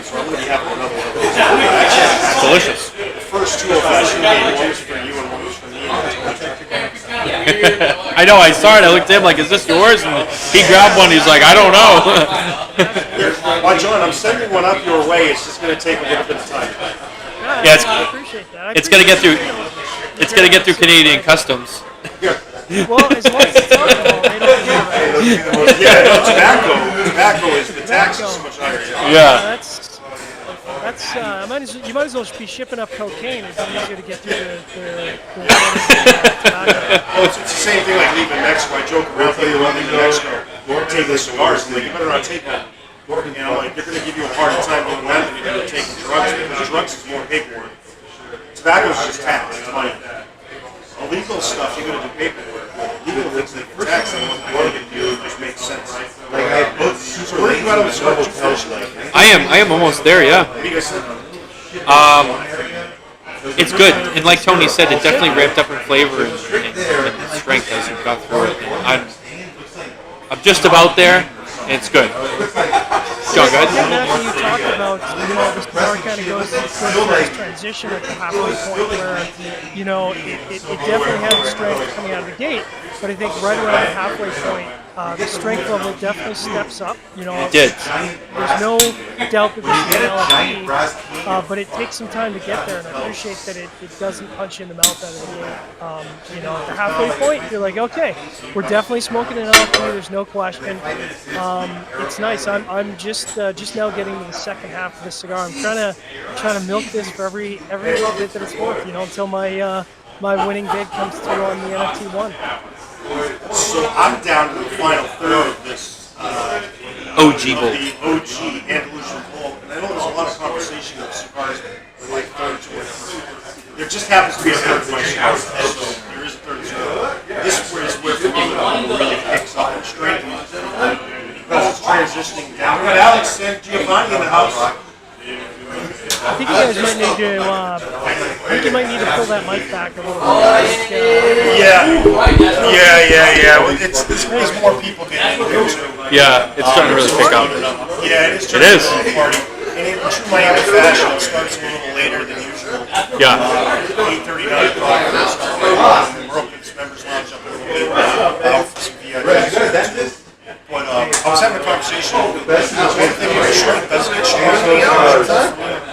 So I'm going to be having another one of those. It's delicious. The first two old fashioned made, one was for you and one was for me. I know, I saw it. I looked at him like, is this yours? And he grabbed one. He's like, I don't know. Well, John, I'm sending one up your way. It's just going to take a little bit of time. Yeah, I appreciate that. it's gonna get through. It's gonna get through Canadian customs. Well, as long as it's alcohol, they don't care, right? Yeah, no, tobacco is, the tax is so much higher. Yeah. That's you might as well be shipping up cocaine. It's easier to get through the tobacco. Well, it's the same thing like leaving Mexico. I joke around people leaving Mexico, taking cigars, and like, you better not take one. You know, like, they're going to give you a harder time doing that than you're taking drugs, because drugs is more paperwork. Tobacco is just tax, it's money. Illegal stuff, you got to do paperwork. Legal things they can tax, and what they want to do just makes sense. So where are you at with cigar? Did you finish it? I am almost there. Yeah. What do you guys think? It's good, and like Tony said, it definitely ramped up in flavor and strength as you got through it. And I'm just about there, and it's good. John, go ahead. After you talked about, the cigar kind of goes through this transition at the halfway point where, it definitely had strength coming out of the gate, but I think right around the halfway point, the strength level definitely steps up. It did. There's no doubt that this is an LFD, but it takes some time to get there, and I appreciate that it doesn't punch you in the mouth out of the gate. At the halfway point, you're like, okay, we're definitely smoking an LFD. There's no question. It's nice. I'm just now getting to the second half of this cigar. I'm trying to milk this for every little bit that it's worth. Until my winning bid comes through on the NFT one. So I'm down to the final third of this OG bowl. the OG Andalusian bowl, and I know there's a lot of conversation of cigars like third to it. There just happens to be a third of my cigar, so there is a third cigar. This is where for me it really picks up and strengthens because it's transitioning down. We got Alex and Giovanni in the house. I think you guys might need to. I think you might need to pull that mic back a little bit. Yeah. Well, there's more people getting into it. Yeah, it's starting to really pick up. Yeah, it is. It is. Party. And in true Miami fashion, it starts a little later than usual. Yeah. 8:30, 9 o'clock. We're open to members lounge up a little bit for some VIPs. But I was having a conversation. One thing with strength doesn't get strong.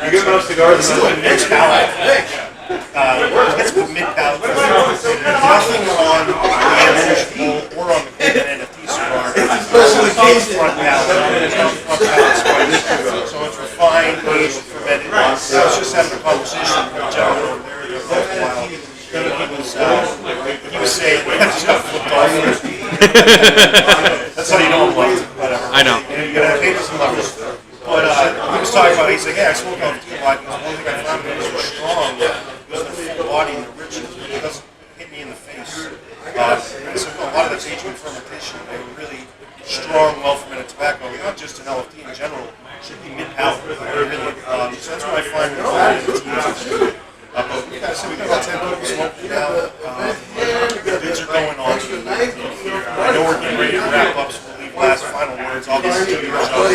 You giving up cigars? This is the mid palate. It's the mid palate. Nothing on the Andalusian or on the Golden NFT cigar. It's front palate. So it's refined, aged, fermented. I was just having a conversation with a gentleman over there for a while. He was saying, I just got flipped off. That's how you know I'm late. Whatever. I know. You gotta have haters and lovers. But he was talking about, he's like, yeah, I smoke LFD a lot. Because one thing I found that was so strong was the full body and the richness, but it doesn't hit me in the face. And so a lot of that's aging and fermentation. They were really strong, well-fermented tobacco, not just in LFD in general, should be mid-palate. So that's what I find with LFD. But we got about 10 people smoking now. The bids are going on. I know we're getting ready to wrap up, so we'll leave last final words. Obviously, do your job.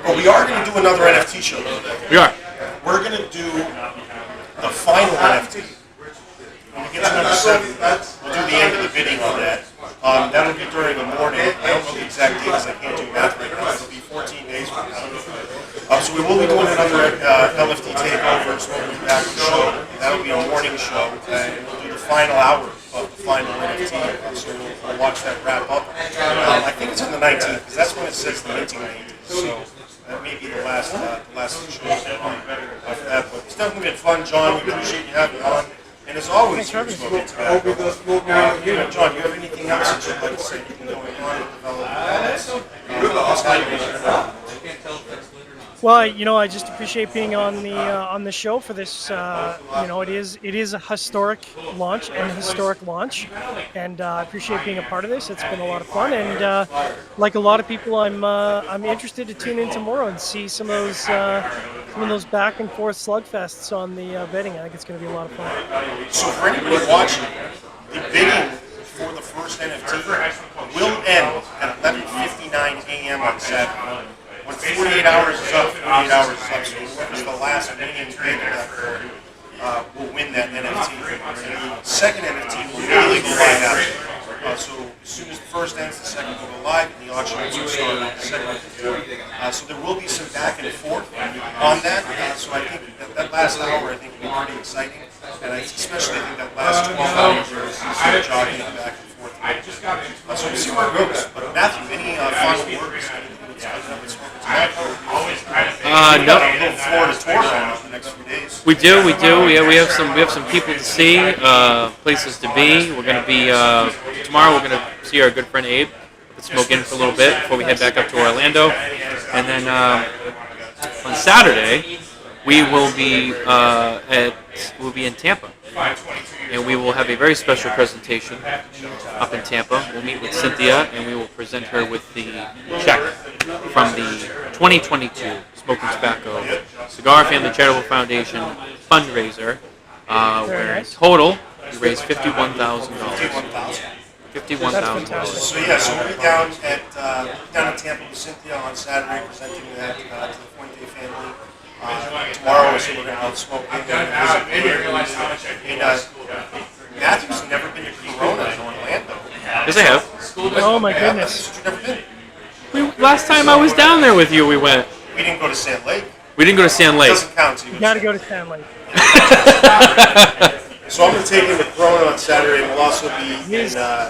But we are going to do another NFT show. We are. We're going to do the final NFT. When we get to number 7, we'll do the end of the bidding on that. That'll be during the morning. I don't know the exact date because I can't do math right now. It'll be 14 days from now. So we will be doing another LFD TAKEOVER Smokin Tabacco show. That'll be a morning show, and we'll do the final hour of the final NFT. So we'll watch that wrap up. I think it's on the 19th because that's when it says the minting date. So that may be the last show after that. But it's definitely been fun, John. We appreciate you having on. And as always, you're Smokin Tabacco. John, do you have anything else that you'd like to say? Anything going on with Developing Palates? Well, I just appreciate being on the show for this. It is a historic launch and a historic launch, and I appreciate being a part of this. It's been a lot of fun, and like a lot of people, I'm interested to tune in tomorrow and see some of those back and forth slugfests on the betting. I think it's going to be a lot of fun. So for anybody watching, the bidding for the first NFT will end at 11:59 a.m. on Saturday. When 48 hours is up, 48 hours is up. So whoever's the last winning bid will win that NFT. The second NFT will really go live after. So as soon as the first ends, the second will go live, and the auction will start on the second and so there will be some back and forth on that. So I think that last hour, I think, will be pretty exciting. And especially, I think that last 12 hours, you'll see the jogging back and forth. So we'll see where it goes. But Matthew, any final words? No. Florida tour going on the next few days. We do. Yeah, we have some people to see, places to be. We're going to be tomorrow. We're going to see our good friend Abe at Smokin for a little bit before we head back up to Orlando, and then on Saturday we will be in Tampa, and we will have a very special presentation up in Tampa. We'll meet with Cynthia, and we will present her with the check from the 2022 Smokin Tabacco Cigar Family Charitable Foundation fundraiser, where in total we raised $51,000. $51,000. So we'll be down in Tampa with Cynthia on Saturday, presenting that to the Fuente family. Tomorrow, so we're going to smoke and Matthew's never been to Corona in Orlando. Yes, I have. Oh my goodness! You've never been. Last time I was down there with you, we went. We didn't go to Sand Lake. We didn't go to Sand It Lake. doesn't count. You got to go to Stanley. So I'm going to take him to Corona on Saturday, and we'll also be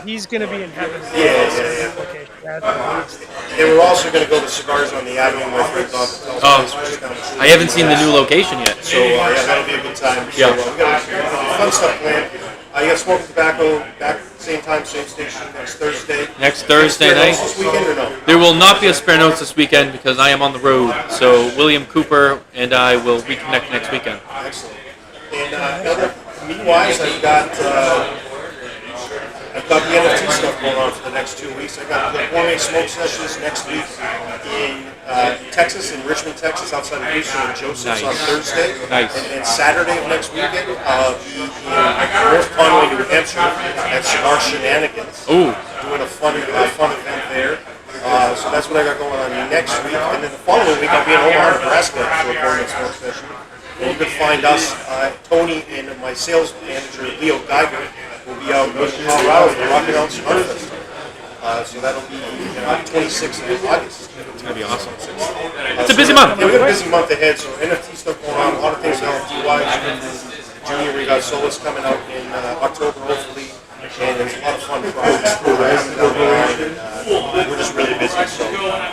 He's going to be in heaven. Yeah. Okay. That's And we're also going to go to Cigars on the Avenue, my friend Bob. I haven't seen the new location yet. So that'll be a good time. So, Yeah. we got fun stuff planned. You got Smokin Tabacco back same time, same station next Thursday. Next Thursday night. This weekend or no? There will not be a Spare Notes this weekend because I am on the road. So William Cooper and I will reconnect next weekend. Excellent. And me-wise, I've got the NFT stuff going on for the next 2 weeks. I got the gourmet smoke sessions next week in Texas, in Richmond, Texas, outside of Houston, and Joseph's on Thursday. Nice. And then Saturday of next weekend, I'll be in North Conway, New Hampshire, at Cigar Shenanigans. Ooh. Doing a fun event there. So that's what I got going on next week. And then the following week, I'll be in Omaha, Nebraska for a gourmet smoke session. And you can find us, Tony and my sales manager, Leo Geiger, will be out in Colorado for the Rocky Mountain Cigar Festival. So that'll be on the 26th of August. It's going to be awesome. It's a busy month. Yeah, we got a busy month ahead, so NFT stuff going on, a lot of things LFD-wise. Junior, we got Solis coming out in October, hopefully. And there's a lot of fun projects coming down the line, and we're just really busy. So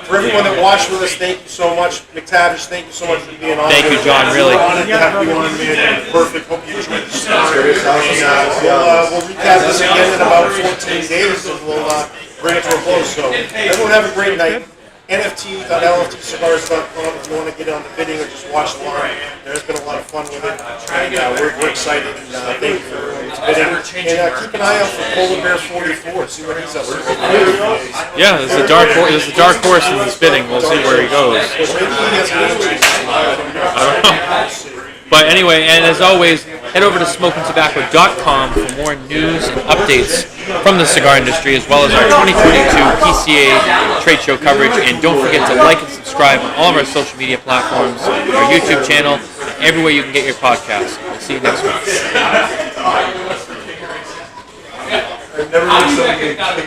for everyone that watched with us, thank you so much. McTavish, thank you so much for being on. Thank you, John, really. Honored to have you on, man. Perfect. Hope you enjoyed the story. We'll recap this again in about 14 days, and we'll bring it to a close. So everyone have a great night. NFT.LFTcigars.com if you want to get on the bidding or just watch the line. There's been a lot of fun with it, and we're excited. And thank you for bidding. And keep an eye out for Polar Bear 44. See what he's up to. Yeah, there's a dark horse in this bidding. We'll see where he goes. Maybe he has an agent. I don't know. But anyway, and as always, head over to SmokinTabacco.com for more news and updates from the cigar industry, as well as our 2022 PCA trade show coverage. And don't forget to like and subscribe on all of our social media platforms, our YouTube channel, and everywhere you can get your podcasts. We'll see you next week. I've never heard something kicked out of